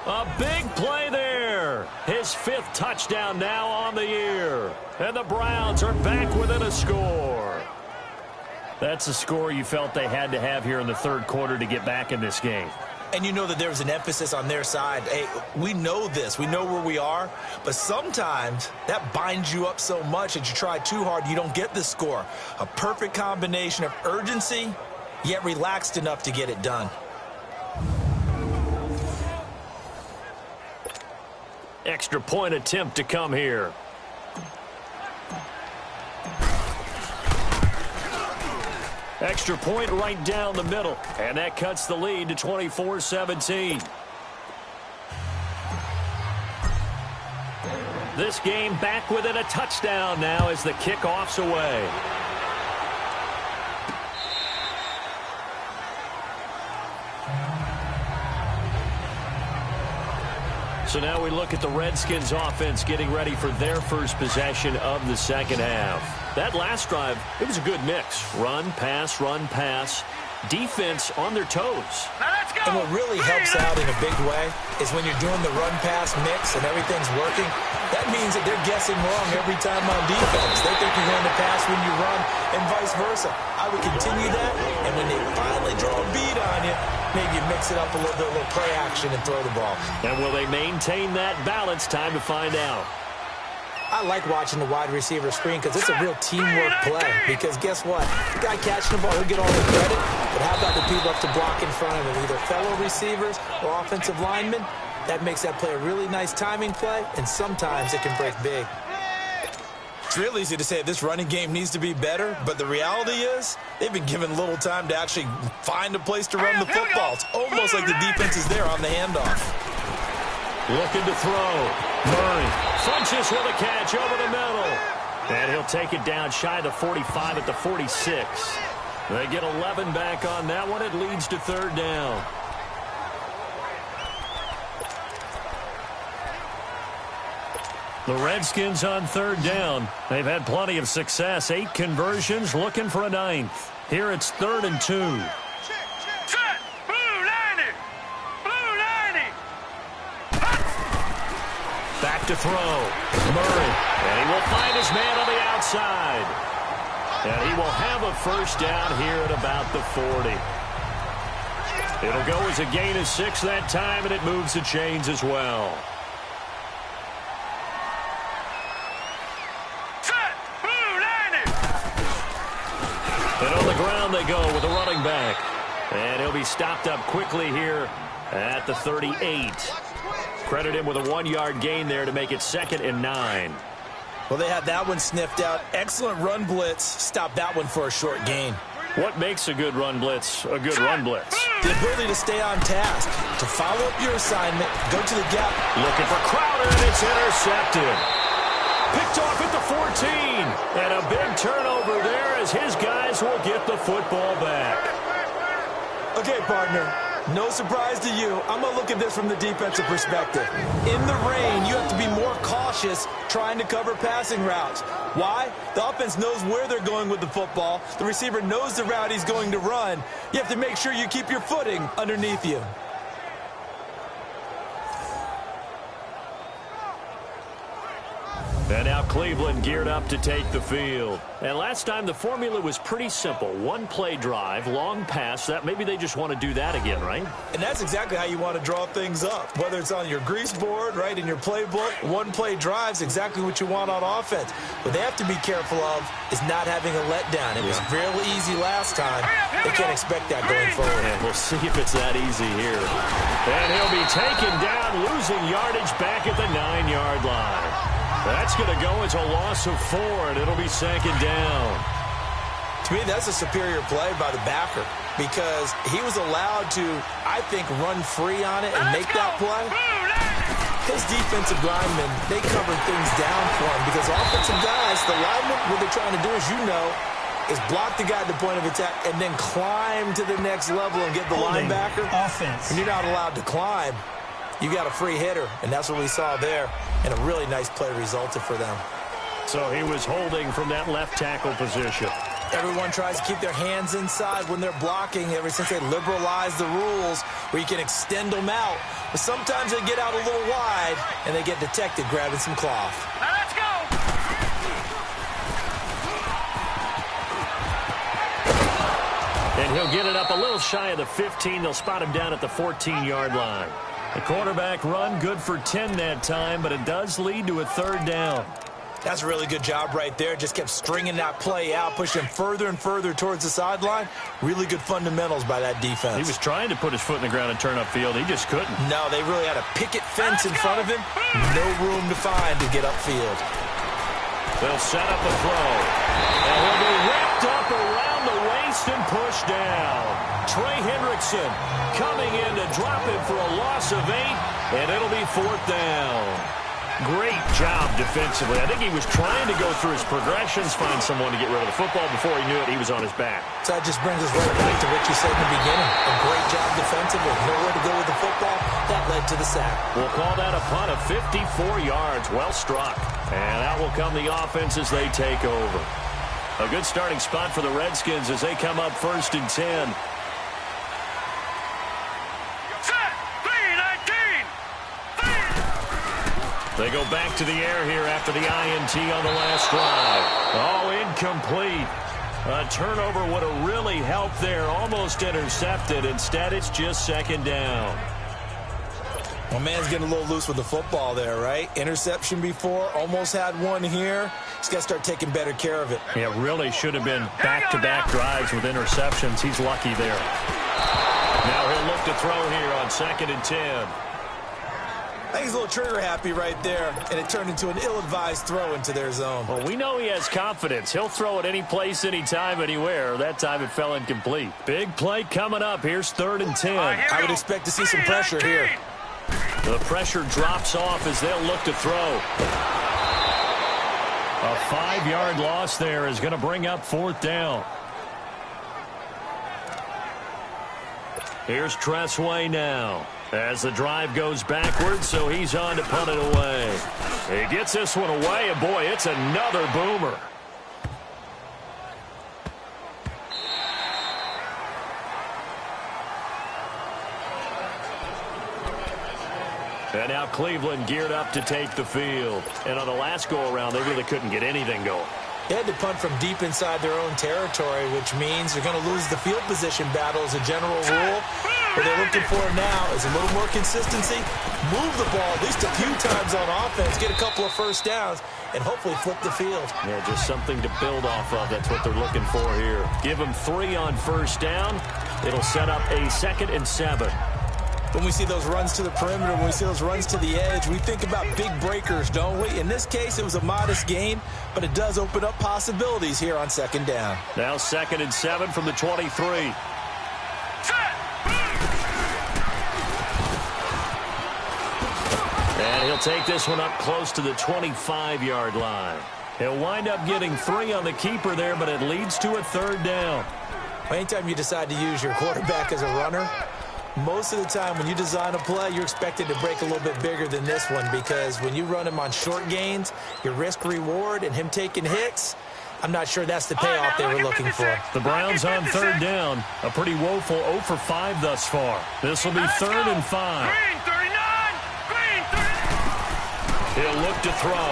A big play there. His 5th touchdown now on the year. And the Browns are back within a score. That's a score you felt they had to have here in the third quarter to get back in this game. And you know that there was an emphasis on their side. Hey, we know this. We know where we are. But sometimes that binds you up so much that you try too hard, you don't get the score. A perfect combination of urgency, yet relaxed enough to get it done. Extra point attempt to come here. Extra point right down the middle. And that cuts the lead to 24-17. This game back within a touchdown now as the kickoff's away. So now we look at the Redskins offense getting ready for their first possession of the second half. That last drive, it was a good mix. Run, pass, defense on their toes. Now that's And what really helps out in a big way is when you're doing the run-pass mix and everything's working, that means that they're guessing wrong every time on defense. They think you're going to pass when you run and vice versa. I would continue that, and when they finally draw a beat on you, maybe you mix it up a little bit, a little play action and throw the ball. And will they maintain that balance? Time to find out. I like watching the wide receiver screen because it's a real teamwork play. Because guess what? The guy catching the ball, he'll get all the credit. But how about the people up to block in front of him, either fellow receivers or offensive linemen? That makes that play a really nice timing play, and sometimes it can break big. It's real easy to say this running game needs to be better, but the reality is they've been given little time to actually find a place to run the football. It's almost like the defense is there on the handoff. Looking to throw. Murray punches with a catch over the middle. And he'll take it down shy of the 45 at the 46. They get 11 back on that one. It leads to third down. The Redskins on third down. They've had plenty of success. 8 conversions, looking for a 9th. Here it's 3rd and 2. Back to throw. Murray. And he will find his man on the outside. And he will have a first down here at about the 40. It'll go as a gain of 6 that time, and it moves the chains as well. And on the ground they go with a running back. And he'll be stopped up quickly here at the 38. Credit him with a 1-yard gain there to make it 2nd and 9. Well, they had that one sniffed out. Excellent run blitz. Stop that one for a short gain. What makes a good run blitz a good run blitz? The ability to stay on task, to follow up your assignment, go to the gap. Looking for Crowder, and it's intercepted. Picked off at the 14. And a big turnover there as his guys will get the football back. Okay, partner. No surprise to you. I'm going to look at this from the defensive perspective. In the rain, you have to be more cautious trying to cover passing routes. Why? The offense knows where they're going with the football. The receiver knows the route he's going to run. You have to make sure you keep your footing underneath you. And now Cleveland geared up to take the field. And last time the formula was pretty simple. 1-play drive, long pass. That maybe they just want to do that again, right? And that's exactly how you want to draw things up. Whether it's on your grease board, right, in your playbook, 1-play drive's exactly what you want on offense. What they have to be careful of is not having a letdown. It was real easy last time. They can't expect that going forward. And we'll see if it's that easy here. And he'll be taken down, losing yardage back at the 9-yard line. That's going to go as a loss of 4, and it'll be 2nd down. To me, that's a superior play by the backer because he was allowed to, I think, run free on it and make that play. His defensive linemen, they covered things down for him because offensive guys, the linemen, what they're trying to do, as you know, is block the guy at the point of attack and then climb to the next level and get the linebacker. Offense. And you're not allowed to climb. You got a free hitter, and that's what we saw there, and a really nice play resulted for them. So he was holding from that left tackle position. Everyone tries to keep their hands inside when they're blocking ever since they liberalized the rules where you can extend them out. But sometimes they get out a little wide, and they get detected grabbing some cloth. Now let's go! And he'll get it up a little shy of the 15. They'll spot him down at the 14-yard line. The quarterback run good for 10 that time, but it does lead to a 3rd down. That's a really good job right there. Just kept stringing that play out, pushing further and further towards the sideline. Really good fundamentals by that defense. He was trying to put his foot in the ground and turn upfield. He just couldn't. No, they really had a picket fence in front of him. No room to find to get upfield. They'll set up a throw. And he'll be wrapped up around the waist and pushed down. Trey Hendrickson coming in to drop him for a loss of 8, and it'll be 4th down. Great job defensively. I think he was trying to go through his progressions, find someone to get rid of the football. Before he knew it, he was on his back. So that just brings us right back to what you said in the beginning. A great job defensively. Nowhere to go with the football. That led to the sack. We'll call that a punt of 54 yards. Well struck. And out will come the offense as they take over. A good starting spot for the Redskins as they come up 1st and 10. They go back to the air here after the INT on the last drive. Oh, incomplete. A turnover would have really helped there. Almost intercepted. Instead, it's just second down. Well, man's getting a little loose with the football there, right? Interception before, almost had one here. He's got to start taking better care of it. Yeah, really should have been back-to-back drives with interceptions. He's lucky there. Now he'll look to throw here on 2nd and 10. I think he's a little trigger happy right there, and it turned into an ill-advised throw into their zone. Well, we know he has confidence. He'll throw it any place, anytime, anywhere. That time it fell incomplete. Big play coming up. Here's 3rd and 10. I would expect to see some pressure here. The pressure drops off as they'll look to throw. A 5-yard loss there is going to bring up 4th down. Here's Tressway now as the drive goes backwards, so he's on to punt it away. He gets this one away, and boy, it's another boomer. And now Cleveland geared up to take the field. And on the last go-around, they really couldn't get anything going. They had to punt from deep inside their own territory, which means they're going to lose the field position battle as a general rule. What they're looking for now is a little more consistency, move the ball at least a few times on offense, get a couple of first downs, and hopefully flip the field. Yeah, just something to build off of. That's what they're looking for here. Give them 3 on first down. It'll set up a 2nd and 7. When we see those runs to the perimeter, when we see those runs to the edge, we think about big breakers, don't we? In this case, it was a modest gain, but it does open up possibilities here on 2nd down. Now 2nd and 7 from the 23. And he'll take this one up close to the 25-yard line. He'll wind up getting 3 on the keeper there, but it leads to a 3rd down. Anytime you decide to use your quarterback as a runner, most of the time when you design a play, you're expected to break a little bit bigger than this one, because when you run him on short gains, your risk-reward and him taking hits, I'm not sure that's the payoff they were looking for. The Browns on 3rd down. A pretty woeful 0 for 5 thus far. This will be 3rd and 5. Green 39! Green 39! He'll look to throw.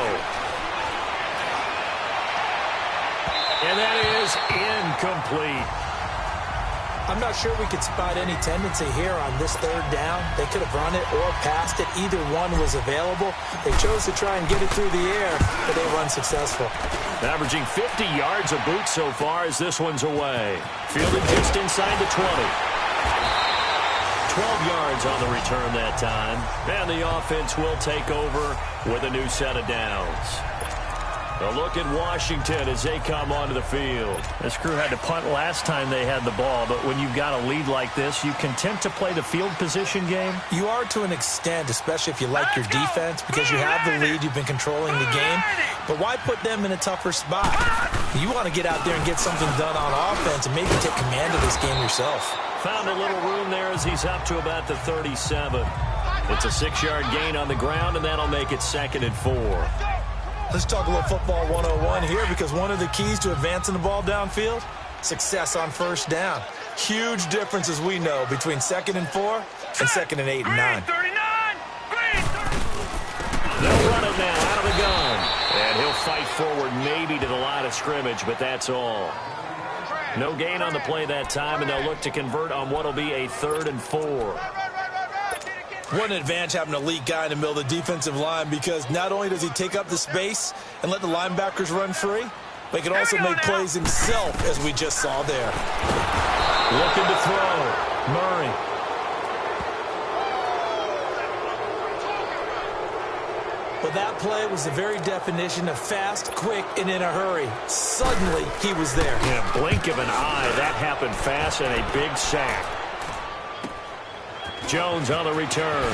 And that is incomplete. I'm not sure we could spot any tendency here on this 3rd down. They could have run it or passed it. Either one was available. They chose to try and get it through the air, but they were unsuccessful. Averaging 50 yards a boot so far as this one's away. Fielded just inside the 20. 12 yards on the return that time. And the offense will take over with a new set of downs. A look at Washington as they come onto the field. This crew had to punt last time they had the ball, but when you've got a lead like this, you content to play the field position game? You are to an extent, especially if you like your defense, because you have the lead, you've been controlling the game. But why put them in a tougher spot? You want to get out there and get something done on offense and maybe take command of this game yourself. Found a little room there as he's up to about the 37. It's a 6-yard gain on the ground, and that'll make it 2nd and 4. Let's talk a little football 101 here, because one of the keys to advancing the ball downfield, success on first down. Huge difference, as we know, between 2nd and 4 and 2nd and 8 and 9. They'll run it now out of the gun. And he'll fight forward maybe to the line of scrimmage, but that's all. No gain on the play that time, and they'll look to convert on what will be a 3rd and 4. What an advantage having an elite guy in the middle of the defensive line, because not only does he take up the space and let the linebackers run free, but he can also make plays himself, as we just saw there. Looking to throw. Murray. But that play was the very definition of fast, quick, and in a hurry. Suddenly, he was there. In a blink of an eye, that happened fast, and a big sack. Jones on the return.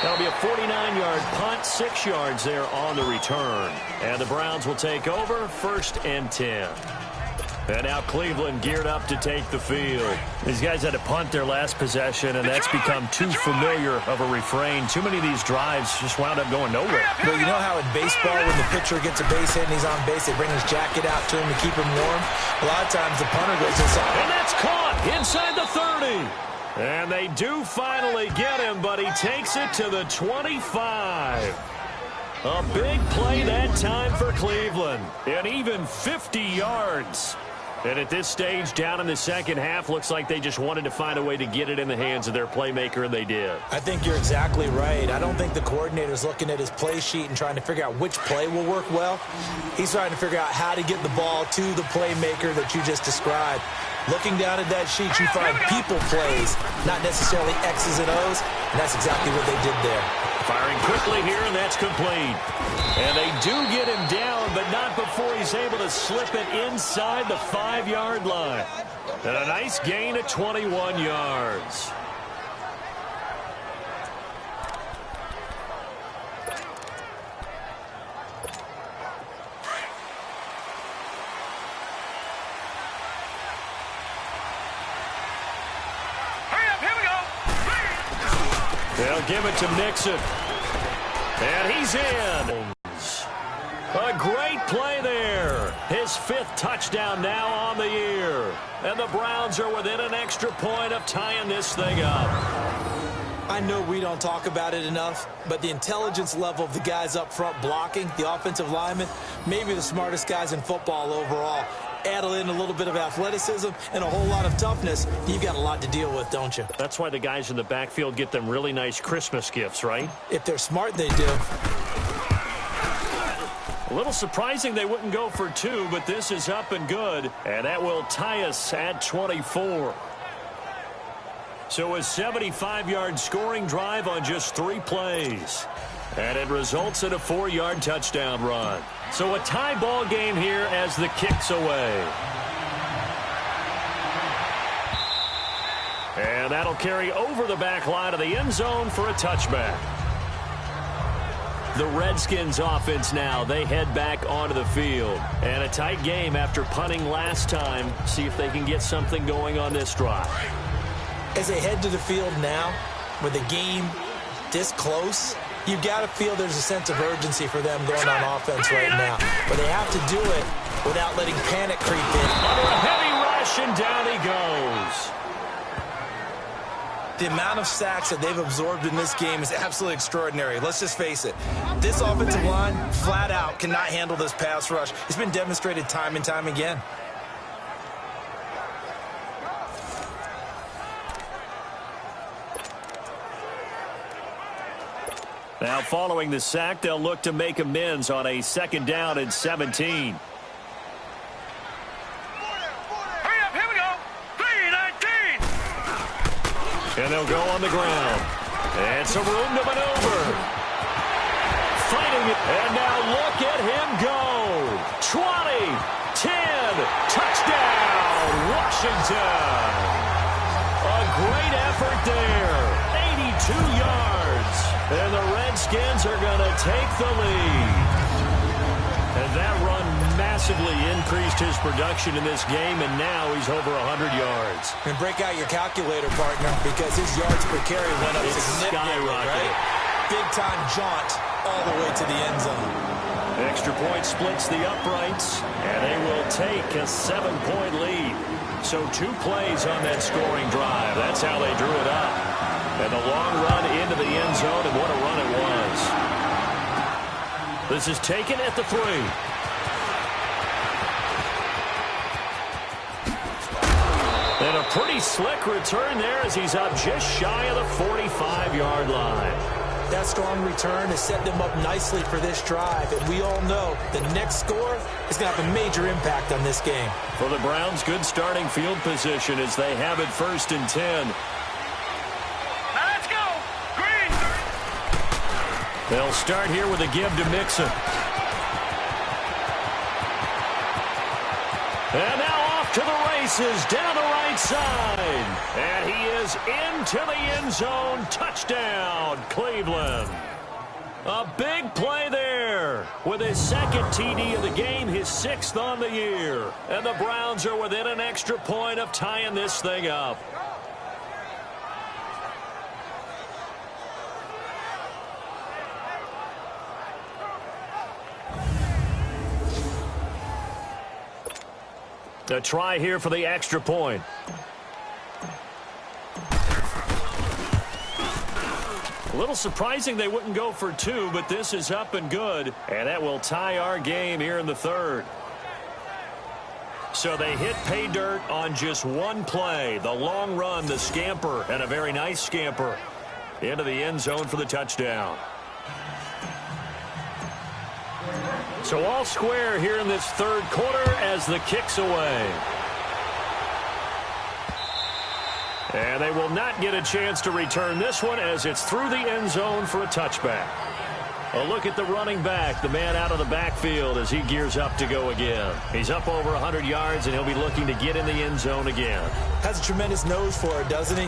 That'll be a 49-yard punt, 6 yards there on the return. And the Browns will take over, 1st and 10. And now Cleveland geared up to take the field. These guys had to punt their last possession, and that's become too familiar of a refrain. Too many of these drives just wound up going nowhere. Well, you know how in baseball, when the pitcher gets a base hit and he's on base, they bring his jacket out to him to keep him warm? A lot of times the punter goes inside. And that's caught inside the 30. And they do finally get him, but he takes it to the 25. A big play that time for Cleveland. And even 50 yards. And at this stage, down in the second half, looks like they just wanted to find a way to get it in the hands of their playmaker, and they did. I think you're exactly right. I don't think the coordinator's looking at his play sheet and trying to figure out which play will work well. He's trying to figure out how to get the ball to the playmaker that you just described. Looking down at that sheet, you find people plays, not necessarily X's and O's, and that's exactly what they did there. Firing quickly here, and that's complete. And they do get him down, but not before he's able to slip it inside the 5-yard line. And a nice gain of 21 yards. They'll give it to Mixon. And he's in. A great play there. His 5th touchdown now on the year. And the Browns are within an extra point of tying this thing up. I know we don't talk about it enough, but the intelligence level of the guys up front blocking, the offensive linemen, maybe the smartest guys in football overall. Add in a little bit of athleticism and a whole lot of toughness, you've got a lot to deal with, don't you? That's why the guys in the backfield get them really nice Christmas gifts, right? If they're smart, they do. A little surprising they wouldn't go for 2, but this is up and good. And that will tie us at 24. So a 75-yard scoring drive on just 3 plays. And it results in a 4-yard touchdown run. So a tie ball game here as the kick's away. And that'll carry over the back line of the end zone for a touchback. The Redskins offense now, they head back onto the field. And a tight game after punting last time. See if they can get something going on this drive. As they head to the field now, with the game this close, you've got to feel there's a sense of urgency for them going on offense right now. But they have to do it without letting panic creep in. Under a heavy rush, and down he goes. The amount of sacks that they've absorbed in this game is absolutely extraordinary. Let's just face it. This offensive line, flat out, cannot handle this pass rush. It's been demonstrated time and time again. Now following the sack, they'll look to make amends on a 2nd down and 17. And they'll go on the ground. And some room to maneuver. Fighting it. And now look at him go. 20, 10, touchdown, Washington. A great effort there. 82 yards. And the Redskins are going to take the lead. And that run massively increased his production in this game, and now he's over 100 yards. And break out your calculator, partner, because his yards per carry went up significantly, right? Big-time jaunt all the way to the end zone. Extra point splits the uprights, and they will take a 7-point lead. So 2 plays on that scoring drive. That's how they drew it up. And the long run into the end zone, and what a run it was. This is taken at the 3. And a pretty slick return there as he's up just shy of the 45-yard line. That strong return has set them up nicely for this drive, and we all know the next score is going to have a major impact on this game. For the Browns, good starting field position as they have it 1st and 10. Now let's go. Green. They'll start here with a give to Mixon. And now off to the races down the right side. And he is into the end zone. Touchdown, Cleveland. A big play there with his 2nd TD of the game, his 6th on the year. And the Browns are within an extra point of tying this thing up. A try here for the extra point. A little surprising they wouldn't go for two, but this is up and good. And that will tie our game here in the third. So they hit pay dirt on just one play. The long run, the scamper, and a very nice scamper into the end zone for the touchdown. So all square here in this third quarter as the kick's away. And they will not get a chance to return this one as it's through the end zone for a touchback. A look at the running back, the man out of the backfield as he gears up to go again. He's up over 100 yards, and he'll be looking to get in the end zone again. Has a tremendous nose for it, doesn't he?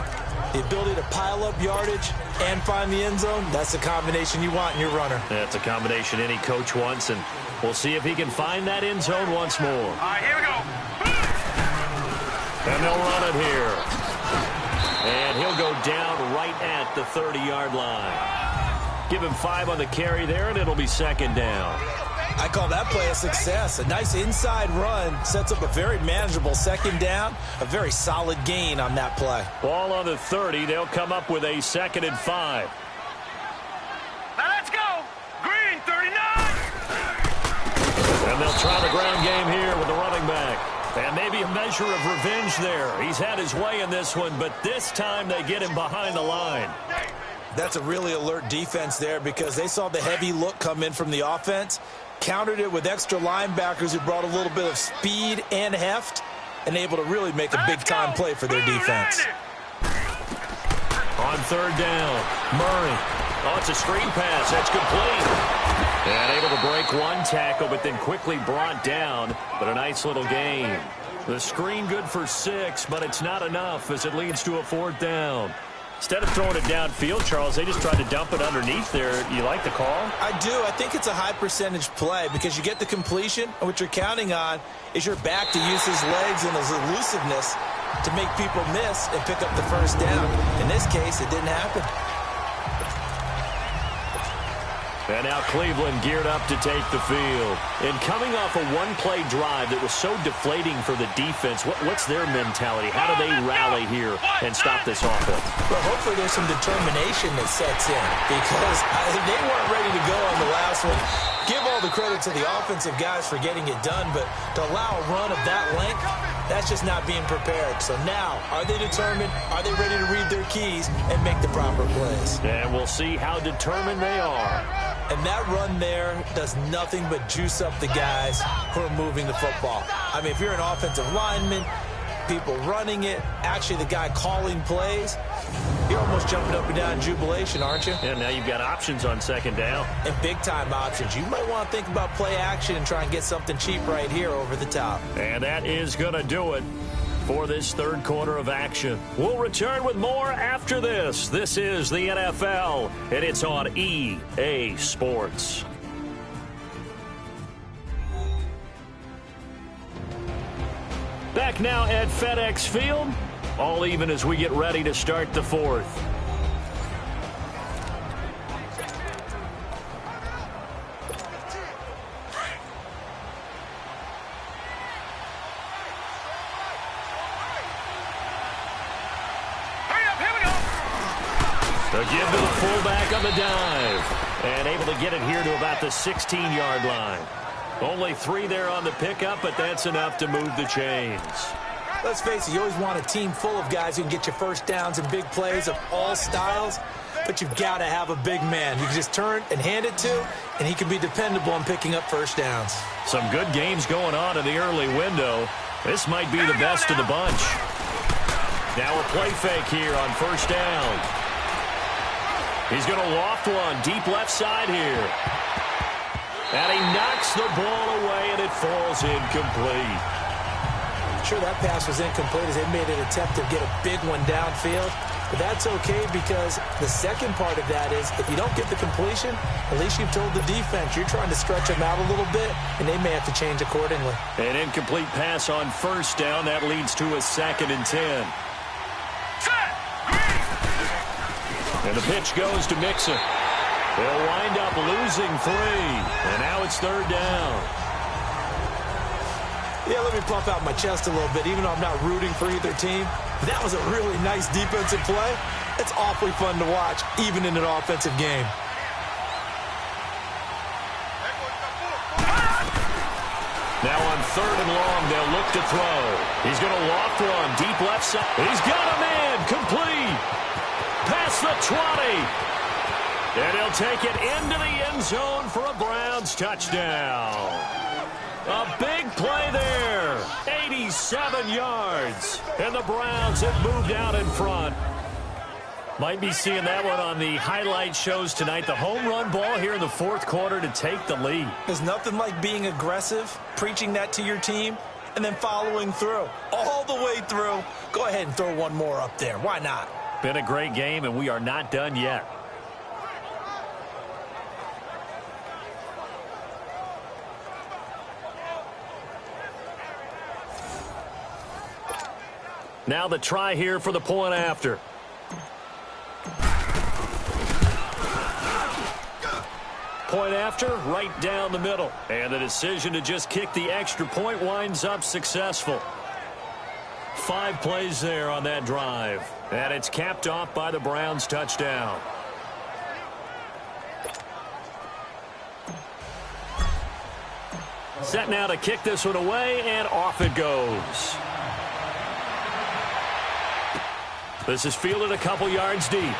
The ability to pile up yardage and find the end zone, that's the combination you want in your runner. That's a combination any coach wants, and we'll see if he can find that end zone once more. All right, here we go. And they'll run it here. And he'll go down right at the 30-yard line. Give him 5 on the carry there, and it'll be second down. I call that play a success. A nice inside run sets up a very manageable second down, a very solid gain on that play. Ball on the 30. They'll come up with a 2nd and 5. Now let's go. Green, 39. And they'll try the ground game here with the running back. And maybe a measure of revenge there. He's had his way in this one, but this time they get him behind the line. That's a really alert defense there because they saw the heavy look come in from the offense, countered it with extra linebackers who brought a little bit of speed and heft, and able to really make a big-time play for their defense. On third down, Murray. Oh, it's a screen pass. That's complete. And able to break one tackle, but then quickly brought down. But a nice little gain. The screen good for 6, but it's not enough as it leads to a 4th down. Instead of throwing it downfield, Charles, they just tried to dump it underneath there. You like the call? I do. I think it's a high-percentage play because you get the completion, and what you're counting on is your back to use his legs and his elusiveness to make people miss and pick up the first down. In this case, it didn't happen. And now Cleveland geared up to take the field. And coming off a one-play drive that was so deflating for the defense, what's their mentality? How do they rally here and stop this offense? Well, hopefully there's some determination that sets in because they weren't ready to go on the last one. Give all the credit to the offensive guys for getting it done, but to allow a run of that length, that's just not being prepared. So now, are they determined? Are they ready to read their keys and make the proper plays? And we'll see how determined they are. And that run there does nothing but juice up the guys who are moving the football. I mean, if you're an offensive lineman, people running it, actually the guy calling plays, you're almost jumping up and down in jubilation, aren't you? And now you've got options on second down. And big-time options. You might want to think about play action and try and get something cheap right here over the top. And that is going to do it for this third quarter of action. We'll return with more after this. This is the NFL, and it's on EA Sports. Back now at FedEx Field, all even as we get ready to start the fourth. To give to the fullback on the dive. And able to get it here to about the 16-yard line. Only 3 there on the pickup, but that's enough to move the chains. Let's face it, you always want a team full of guys who can get you first downs and big plays of all styles, but you've got to have a big man. You can just turn and hand it to, and he can be dependable on picking up first downs. Some good games going on in the early window. This might be the best of the bunch. Now a play fake here on first down. He's going to loft one deep left side here. And he knocks the ball away, and it falls incomplete. Sure, that pass was incomplete as they made an attempt to get a big one downfield. But that's okay because the second part of that is if you don't get the completion, at least you've told the defense you're trying to stretch them out a little bit, and they may have to change accordingly. An incomplete pass on first down. That leads to a 2nd and 10. And the pitch goes to Mixon. They'll wind up losing 3. And now it's third down. Yeah, let me puff out my chest a little bit, even though I'm not rooting for either team. That was a really nice defensive play. It's awfully fun to watch, even in an offensive game. Now on 3rd and long, they'll look to throw. He's going to loft one, deep left side. He's got a man, complete. Past the 20. And he'll take it into the end zone for a Browns touchdown. A big play there. 87 yards. And the Browns have moved out in front. Might be seeing that one on the highlight shows tonight. The home run ball here in the 4th quarter to take the lead. There's nothing like being aggressive, preaching that to your team, and then following through. All the way through. Go ahead and throw one more up there. Why not? Been a great game, and we are not done yet. Now the try here for the point after. Point after, right down the middle. And the decision to just kick the extra point winds up successful. 5 plays there on that drive. And it's capped off by the Browns touchdown. Set now to kick this one away, and off it goes. This is fielded a couple yards deep.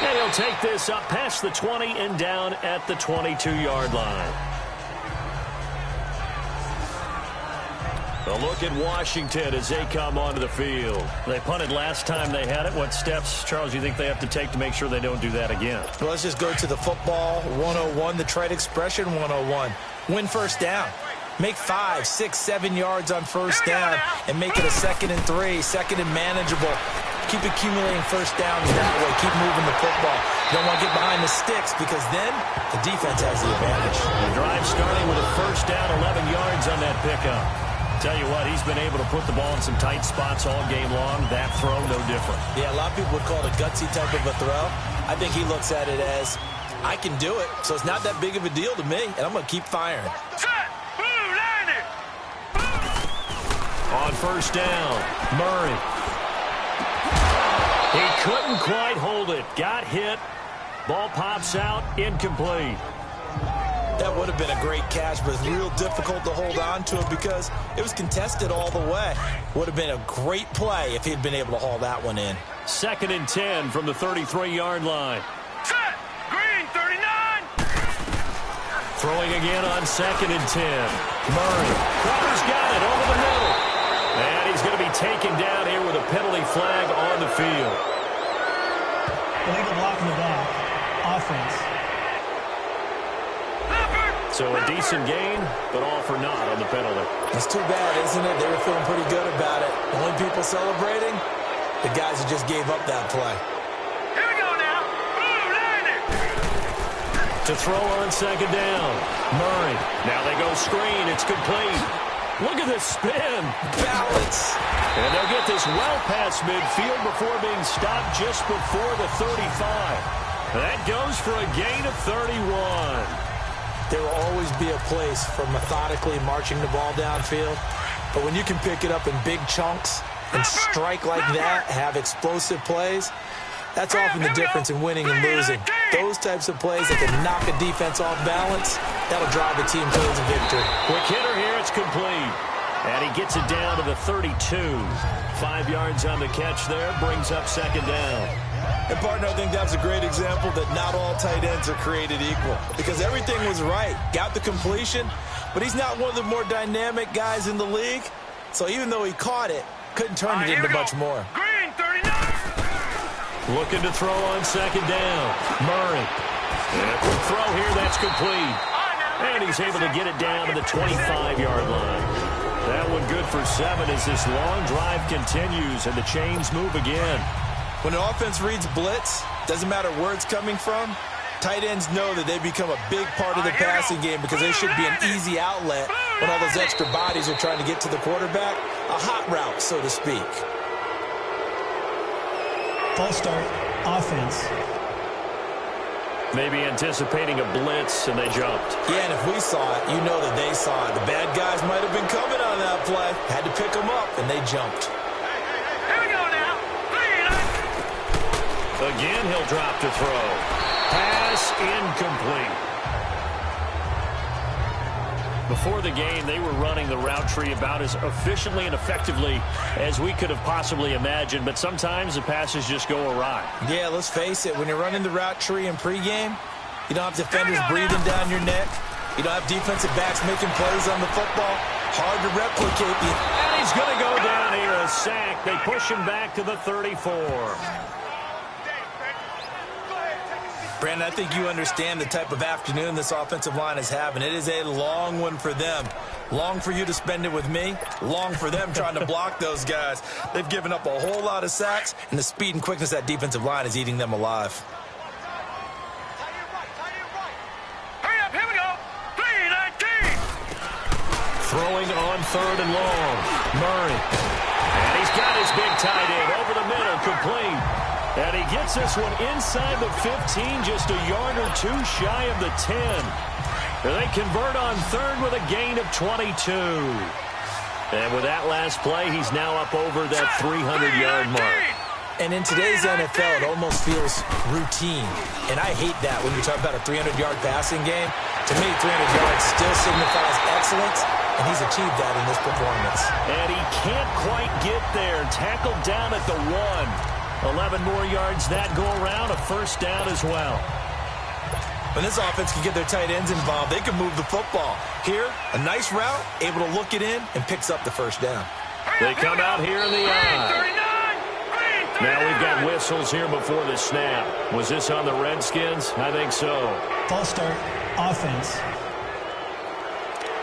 And he'll take this up past the 20 and down at the 22-yard line. A look at Washington as they come onto the field. They punted last time they had it. What steps, Charles, you think they have to take to make sure they don't do that again? Well, let's just go to the football 101, the trade expression 101. Win first down. Make 5, 6, 7 yards on first down and make it a 2nd and 3, 2nd and manageable. Keep accumulating first downs that way. Keep moving the football. You don't want to get behind the sticks because then the defense has the advantage. The drive starting with a first down, 11 yards on that pickup. Tell you what, he's been able to put the ball in some tight spots all game long. That throw, no different. Yeah, a lot of people would call it a gutsy type of a throw. I think he looks at it as, I can do it, so it's not that big of a deal to me, and I'm going to keep firing. On first down, Murray. He couldn't quite hold it. Got hit. Ball pops out. Incomplete. That would have been a great catch, but it's real difficult to hold on to it because it was contested all the way. Would have been a great play if he'd been able to haul that one in. 2nd and 10 from the 33-yard line. Set! Green, 39! Throwing again on 2nd and 10. Murray. Crowder's got it over the middle. And he's going to be taken down here with a penalty flag on the field. Illegal block in the back. Offense. So a decent gain, but all for naught on the penalty. It's too bad, isn't it? They were feeling pretty good about it. The only people celebrating, the guys who just gave up that play. Here we go now. Blue landing. To throw on 2nd down. Murray. Now they go screen. It's complete. Look at this spin. Balance. And they'll get this well past midfield before being stopped just before the 35. That goes for a gain of 31. There will always be a place for methodically marching the ball downfield. But when you can pick it up in big chunks and strike like that, have explosive plays, that's often the difference in winning and losing. Those types of plays that can knock a defense off balance, that'll drive a team towards a victory. Quick hitter here, it's complete. And he gets it down to the 32. 5 yards on the catch there, brings up 2nd down. And, partner, I think that's a great example that not all tight ends are created equal because everything was right. Got the completion, but he's not one of the more dynamic guys in the league. So even though he caught it, couldn't turn it into much more. Green, 39! Looking to throw on 2nd down. Murray. And a quick throw here, that's complete. And he's able to get it down to the 25-yard line. That one good for 7 as this long drive continues and the chains move again. When an offense reads blitz, doesn't matter where it's coming from, tight ends know that they become a big part of the passing game because they should be an easy outlet when all those extra bodies are trying to get to the quarterback. A hot route, so to speak. False start. Offense. Maybe anticipating a blitz, and they jumped. Yeah, and if we saw it, you know that they saw it. The bad guys might have been coming on that play. Had to pick them up, and they jumped. Here we go now. Again, he'll drop to throw. Pass incomplete. Before the game, they were running the route tree about as efficiently and effectively as we could have possibly imagined, but sometimes the passes just go awry. Yeah, let's face it. When you're running the route tree in pregame, you don't have defenders breathing down your neck. You don't have defensive backs making plays on the football. Hard to replicate. And he's going to go down here, a sack. They push him back to the 34. Brandon, I think you understand the type of afternoon this offensive line is having. It is a long one for them. Long for you to spend it with me. Long for them trying to block those guys. They've given up a whole lot of sacks, and the speed and quickness of that defensive line is eating them alive. Hurry up, here we go. 3-19. Throwing on 3rd and long. Murray. And he's got his big tight end over the middle, complete. And he gets this one inside the 15, just a yard or two shy of the 10. And they convert on 3rd with a gain of 22. And with that last play, he's now up over that 300-yard mark. And in today's NFL, it almost feels routine. And I hate that when you talk about a 300-yard passing game. To me, 300 yards still signifies excellence, and he's achieved that in this performance. And he can't quite get there. Tackled down at the 1. 11 more yards that go around, a first down as well. When this offense can get their tight ends involved, they can move the football. Here, a nice route, able to look it in, and picks up the first down. They come out here in the eye. Now we've got whistles here before the snap. Was this on the Redskins? I think so. False start, offense.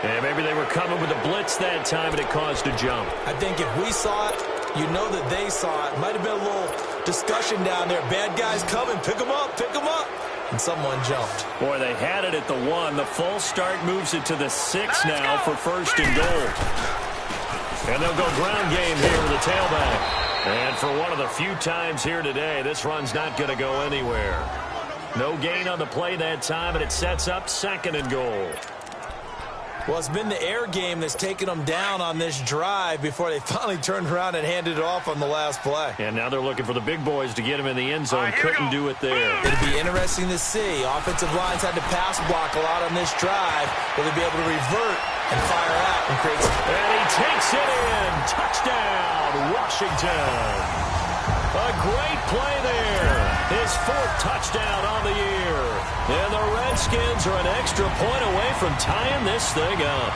And maybe they were coming with a blitz that time, and it caused a jump. I think if we saw it, you know that they saw it. Might have been a little discussion down there. Bad guys coming. Pick them up. Pick them up. And someone jumped. Boy, they had it at the 1. The false start moves it to the 6 now for 1st and goal. And they'll go ground game here with the tailback. And for one of the few times here today, this run's not going to go anywhere. No gain on the play that time, and it sets up 2nd and goal. Well, it's been the air game that's taken them down on this drive before they finally turned around and handed it off on the last play. And now they're looking for the big boys to get him in the end zone. Couldn't do it there. It'll be interesting to see. Offensive lines had to pass block a lot on this drive. Will they be able to revert and fire out and create some... And he takes it in. Touchdown, Washington. A great play there. His 4th touchdown on the year. And the Redskins are an extra point away from tying this thing up.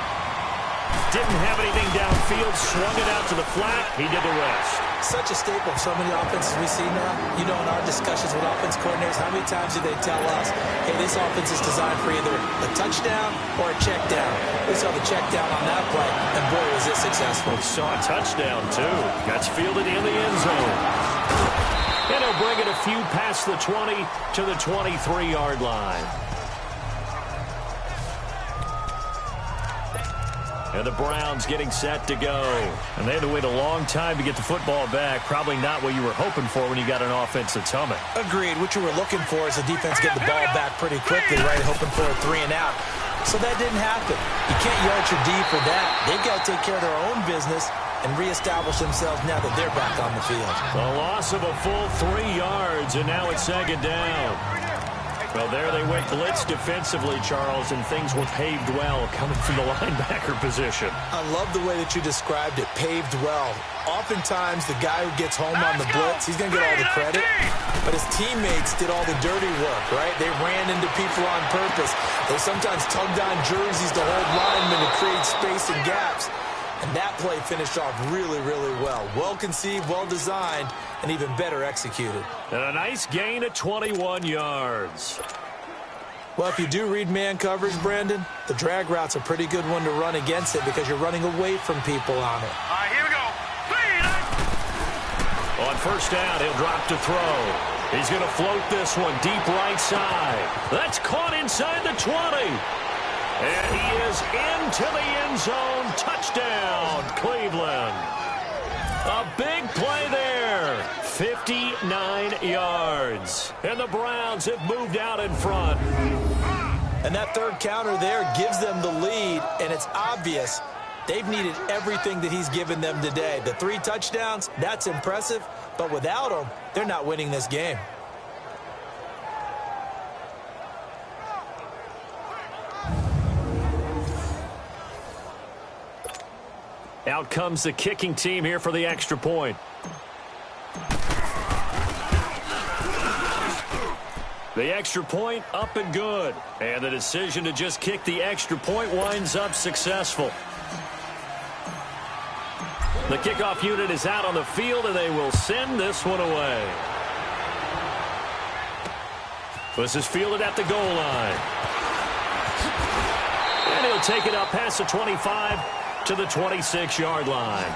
Didn't have anything downfield, swung it out to the flat. He did the rest. Such a staple of so many offenses we see now. You know, in our discussions with offense coordinators, how many times do they tell us, hey, this offense is designed for either a touchdown or a check down. We saw the check down on that play, and boy, was it successful. We saw a touchdown, too. That's fielded in the end zone. And he'll bring it a few past the 20 to the 23-yard line. And the Browns getting set to go. And they had to wait a long time to get the football back. Probably not what you were hoping for when you got an offense that's humming. Agreed. What you were looking for is the defense get the ball back pretty quickly, right? Hoping for a 3 and out. So that didn't happen. You can't yard your D for that. They've got to take care of their own business and reestablish themselves now that they're back on the field. A loss of a full 3 yards, and now it's 2nd down. Well, there they went blitz defensively, Charles, and things were paved well coming from the linebacker position. I love the way that you described it, paved well. Oftentimes, the guy who gets home on the blitz, he's going to get all the credit, but his teammates did all the dirty work, right? They ran into people on purpose. They sometimes tugged on jerseys to hold linemen to create space and gaps. And that play finished off really, really well. Well conceived, well designed, and even better executed. And a nice gain of 21 yards. Well, if you do read man coverage, Brandon, the drag route's a pretty good one to run against it because you're running away from people on it. All right, here we go. 3. On 1st down, he'll drop to throw. He's going to float this one deep right side. That's caught inside the 20. And he is into the end zone. Touchdown, Cleveland. A big play there. 59 yards. And the Browns have moved out in front. And that third counter there gives them the lead, and it's obvious they've needed everything that he's given them today. The 3 touchdowns, that's impressive, but without him, they're not winning this game. Out comes the kicking team here for the extra point. The extra point up and good. And the decision to just kick the extra point winds up successful. The kickoff unit is out on the field, and they will send this one away. This is fielded at the goal line. And he'll take it up past the 25 to the 26-yard line.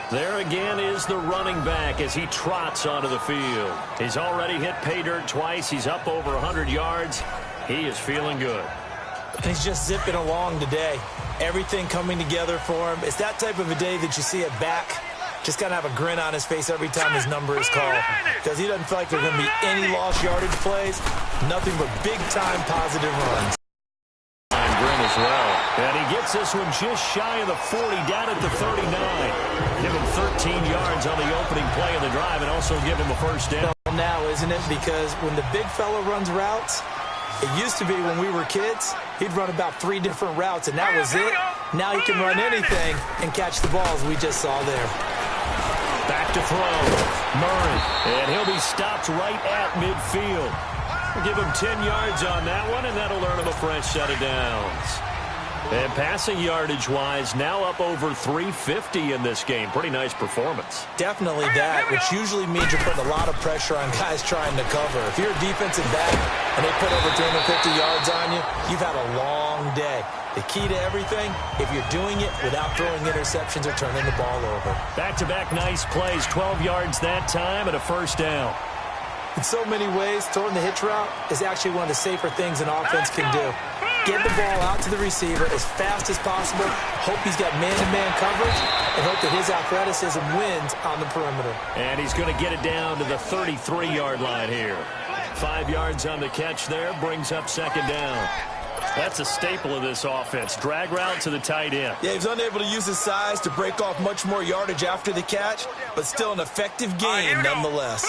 There again is the running back as he trots onto the field. He's already hit pay dirt twice. He's up over 100 yards. He is feeling good. He's just zipping along today. Everything coming together for him. It's that type of a day that you see a back just kind of have a grin on his face every time his number is called, because he doesn't feel like there are going to be any lost yardage plays, nothing but big-time positive runs. Grin as well. And he gets this one just shy of the 40, down at the 39. Give him 13 yards on the opening play of the drive and also give him a first down. Now, isn't it? Because when the big fella runs routes, it used to be when we were kids, he'd run about 3 different routes, and that was it. Now he can run anything and catch the balls we just saw there. Back to throw. Murray. And he'll be stopped right at midfield. We'll give him 10 yards on that one, and that'll earn him a fresh set of downs. And passing yardage-wise, now up over 350 in this game. Pretty nice performance. Definitely that, which usually means you're putting a lot of pressure on guys trying to cover. If you're a defensive back and they put over 250 yards on you, you've had a long day. The key to everything, if you're doing it without throwing interceptions or turning the ball over. Back-to-back nice plays, 12 yards that time and a first down. In so many ways, throwing the hitch route is actually one of the safer things an offense can do. Get the ball out to the receiver as fast as possible, hope he's got man-to-man coverage, and hope that his athleticism wins on the perimeter. And he's going to get it down to the 33-yard line here. 5 yards on the catch there, brings up second down. That's a staple of this offense. Drag route to the tight end. Yeah, he's unable to use his size to break off much more yardage after the catch, but still an effective game nonetheless.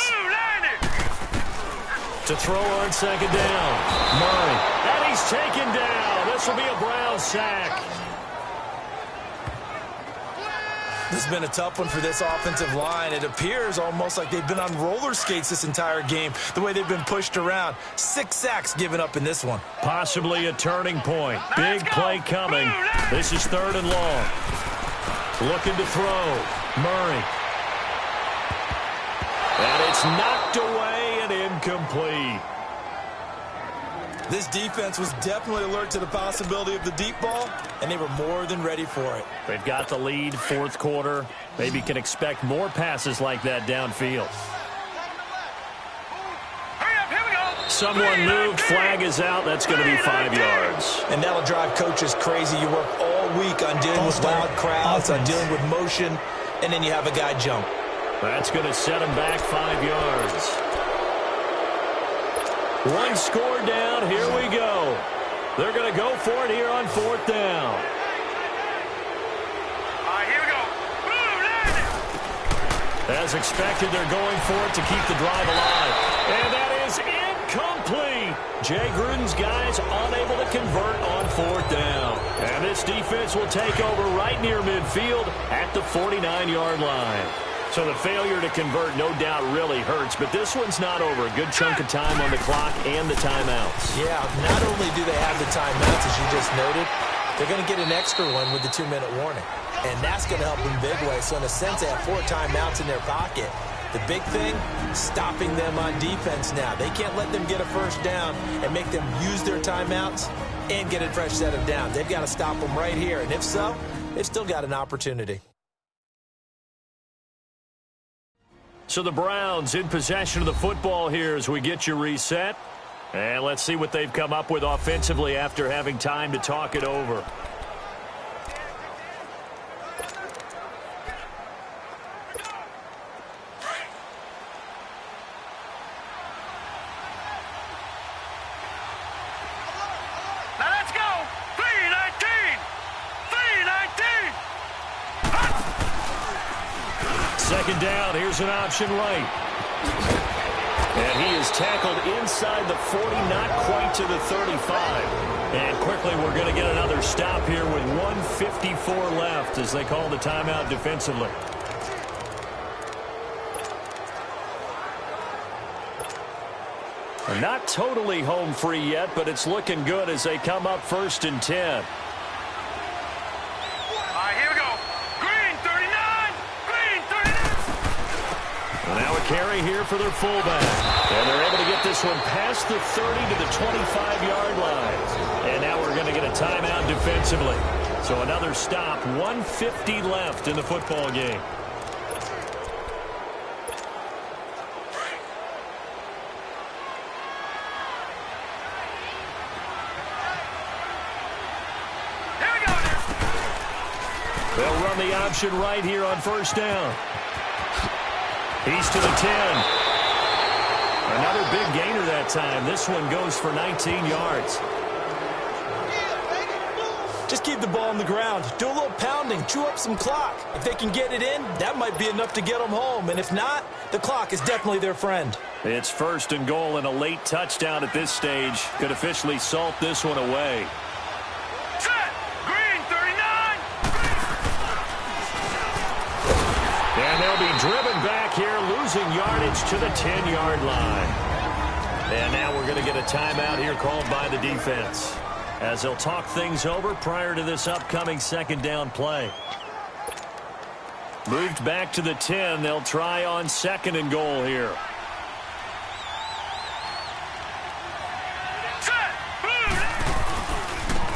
To throw on second down. Murray. And he's taken down. This will be a Brown sack. This has been a tough one for this offensive line. It appears almost like they've been on roller skates this entire game, the way they've been pushed around. 6 sacks given up in this one. Possibly a turning point. Big play coming. This is 3rd and long. Looking to throw. Murray. And it's knocked away and incomplete. This defense was definitely alert to the possibility of the deep ball, and they were more than ready for it. They've got the lead, 4th quarter. Maybe can expect more passes like that downfield. Someone moved, flag is out. That's going to be 5 yards. And that'll drive coaches crazy. You work all week on dealing with loud crowds, on dealing with motion, and then you have a guy jump. That's going to set him back 5 yards. 1 score down. Here we go. They're going to go for it here on 4th down. Here we go. As expected, they're going for it to keep the drive alive. And that is incomplete. Jay Gruden's guys unable to convert on 4th down. And this defense will take over right near midfield at the 49-yard line. So the failure to convert, no doubt, really hurts. But this one's not over. A good chunk of time on the clock and the timeouts. Yeah, not only do they have the timeouts, as you just noted, they're going to get an extra one with the 2-minute warning. And that's going to help in big way. So in a sense, they have 4 timeouts in their pocket. The big thing, stopping them on defense now. They can't let them get a first down and make them use their timeouts and get a fresh set of downs. They've got to stop them right here. And if so, they've still got an opportunity. So the Browns in possession of the football here as we get you reset. And let's see what they've come up with offensively after having time to talk it over. second down. Here's an option right. And he is tackled inside the 40, not quite to the 35. And quickly we're going to get another stop here with 1:54 left as they call the timeout defensively. Not totally home free yet, but it's looking good as they come up 1st and 10. All right, here we go. Green 39. Green 39. Well, now a carry here for their fullback. And they're able to get this one past the 30 to the 25-yard line. And now we're going to get a timeout defensively. So another stop, 1:50 left in the football game. They'll run the option right here on 1st down. He's to the 10. Another big gainer that time. This one goes for 19 yards. Just keep the ball on the ground. Do a little pounding. Chew up some clock. If they can get it in, that might be enough to get them home. And if not, the clock is definitely their friend. It's 1st and goal, and a late touchdown at this stage could officially salt this one away. Set. Green 39. And they'll be driven back here, losing yardage to the 10-yard line. And now we're going to get a timeout here called by the defense, as they'll talk things over prior to this upcoming 2nd down play. Moved back to the 10. They'll try on 2nd and goal here. Set.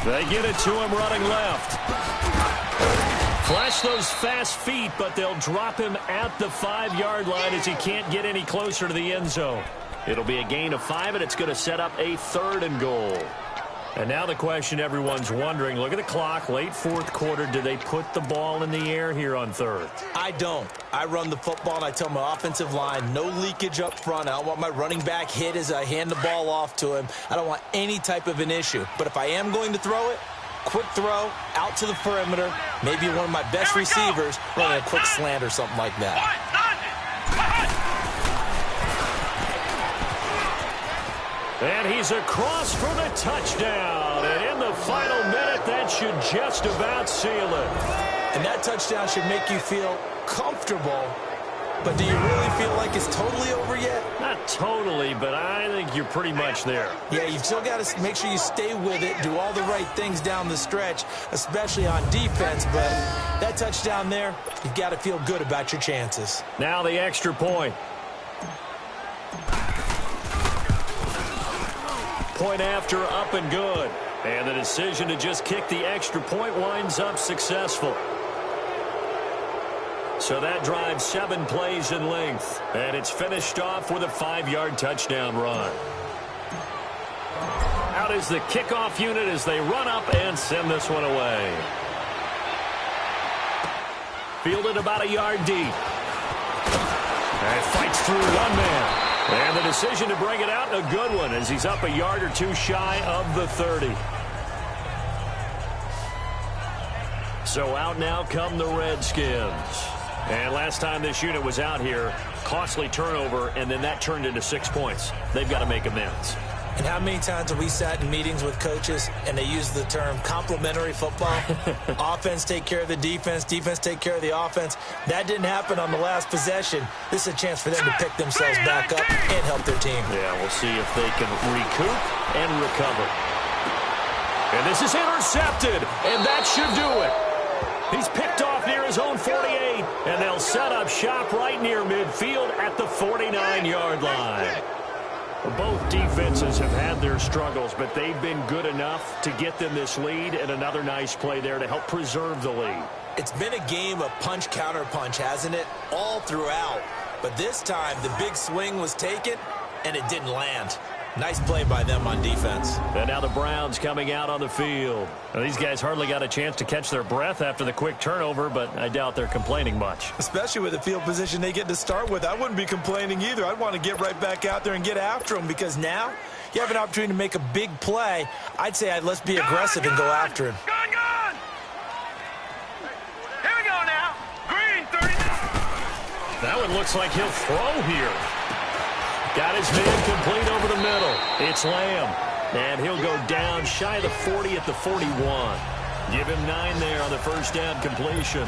They get it to him running left. Flash those fast feet, but they'll drop him at the 5-yard line as he can't get any closer to the end zone. It'll be a gain of 5, and it's going to set up a 3rd and goal. And now the question everyone's wondering, look at the clock, late 4th quarter, do they put the ball in the air here on 3rd? I don't. I run the football, and I tell my offensive line, no leakage up front. I don't want my running back hit as I hand the ball off to him. I don't want any type of an issue. But if I am going to throw it, quick throw, out to the perimeter, maybe one of my best receivers running a quick slant or something like that. And he's across for the touchdown. And in the final minute, that should just about seal it. And that touchdown should make you feel comfortable. But do you really feel like it's totally over yet? Not totally, but I think you're pretty much there. Yeah, you've still got to make sure you stay with it, do all the right things down the stretch, especially on defense. But that touchdown there, you've got to feel good about your chances. Now the extra point. Point after, up and good. And the decision to just kick the extra point winds up successful. So that drives 7 plays in length. And it's finished off with a 5-yard touchdown run. Out is the kickoff unit as they run up and send this one away. Fielded about a yard deep. And fights through one man. And the decision to bring it out, a good one, as he's up a yard or two shy of the 30. So out now come the Redskins. And last time this unit was out here, costly turnover, and then that turned into 6 points. They've got to make amends. And how many times have we sat in meetings with coaches and they use the term complementary football? Offense take care of the defense, defense take care of the offense. That didn't happen on the last possession. This is a chance for them to pick themselves back up and help their team. Yeah, we'll see if they can recoup and recover. And this is intercepted, and that should do it. He's picked off near his own 48, and they'll set up shop right near midfield at the 49-yard line. Both defenses have had their struggles, but they've been good enough to get them this lead, and another nice play there to help preserve the lead. It's been a game of punch-counter-punch, hasn't it? All throughout. But this time, the big swing was taken, and it didn't land. Nice play by them on defense. And now the Browns coming out on the field. Now, these guys hardly got a chance to catch their breath after the quick turnover, but I doubt they're complaining much. Especially with the field position they get to start with. I wouldn't be complaining either. I'd want to get right back out there and get after them, because now you have an opportunity to make a big play. I'd say let's be aggressive and go after him. Gone! Here we go now. Green 39. That one looks like he'll throw here. Got his man complete over the middle. It's Lamb. And he'll go down shy of the 40 at the 41. Give him 9 there on the first down completion.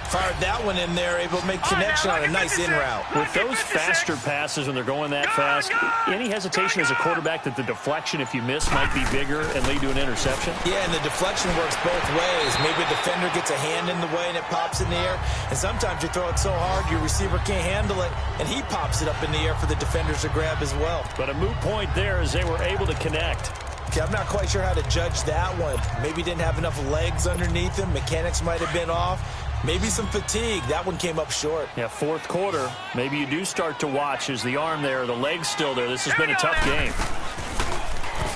Fired that one in there, able to make connection on a nice in route. With those faster passes when they're going that fast, any hesitation as a quarterback that the deflection, if you miss, might be bigger and lead to an interception? Yeah, and the deflection works both ways. Maybe a defender gets a hand in the way and it pops in the air. And sometimes you throw it so hard your receiver can't handle it, and he pops it up in the air for the defenders to grab as well. But a moot point there as they were able to connect. Okay, I'm not quite sure how to judge that one. Maybe didn't have enough legs underneath him. Mechanics might have been off. Maybe some fatigue. That one came up short. Yeah, fourth quarter. Maybe you do start to watch as the arm there, the leg's still there. This has been a tough game.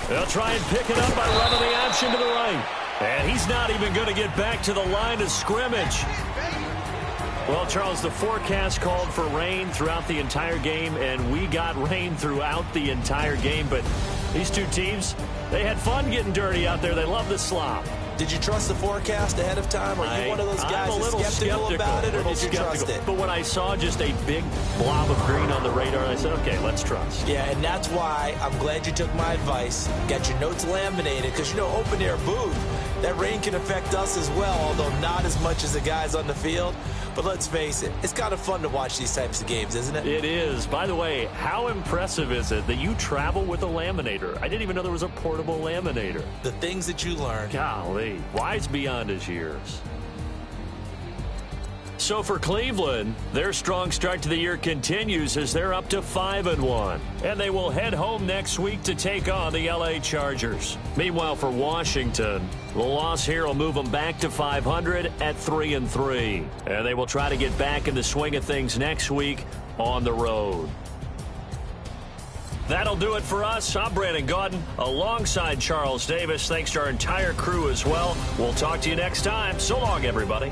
They'll try and pick it up by running the option to the right. And he's not even going to get back to the line of scrimmage. Well, Charles, the forecast called for rain throughout the entire game, and we got rain throughout the entire game. But these two teams, they had fun getting dirty out there. They love the slop. Did you trust the forecast ahead of time? Are you one of those guys that's skeptical about it, or did you trust it? But when I saw just a big blob of green on the radar, I said, okay, let's trust. Yeah, and that's why I'm glad you took my advice. Got your notes laminated, because, you know, open-air booth, that rain can affect us as well, although not as much as the guys on the field. But let's face it, it's kind of fun to watch these types of games, isn't it? It is. By the way, how impressive is it that you travel with a laminator? I didn't even know there was a portable laminator. The things that you learn. Golly, wise beyond his years. So for Cleveland, their strong start to the year continues as they're up to 5-1. And they will head home next week to take on the LA Chargers. Meanwhile, for Washington, the loss here will move them back to 500 at 3-3. And they will try to get back in the swing of things next week on the road. That'll do it for us. I'm Brandon Gaudin alongside Charles Davis. Thanks to our entire crew as well. We'll talk to you next time. So long, everybody.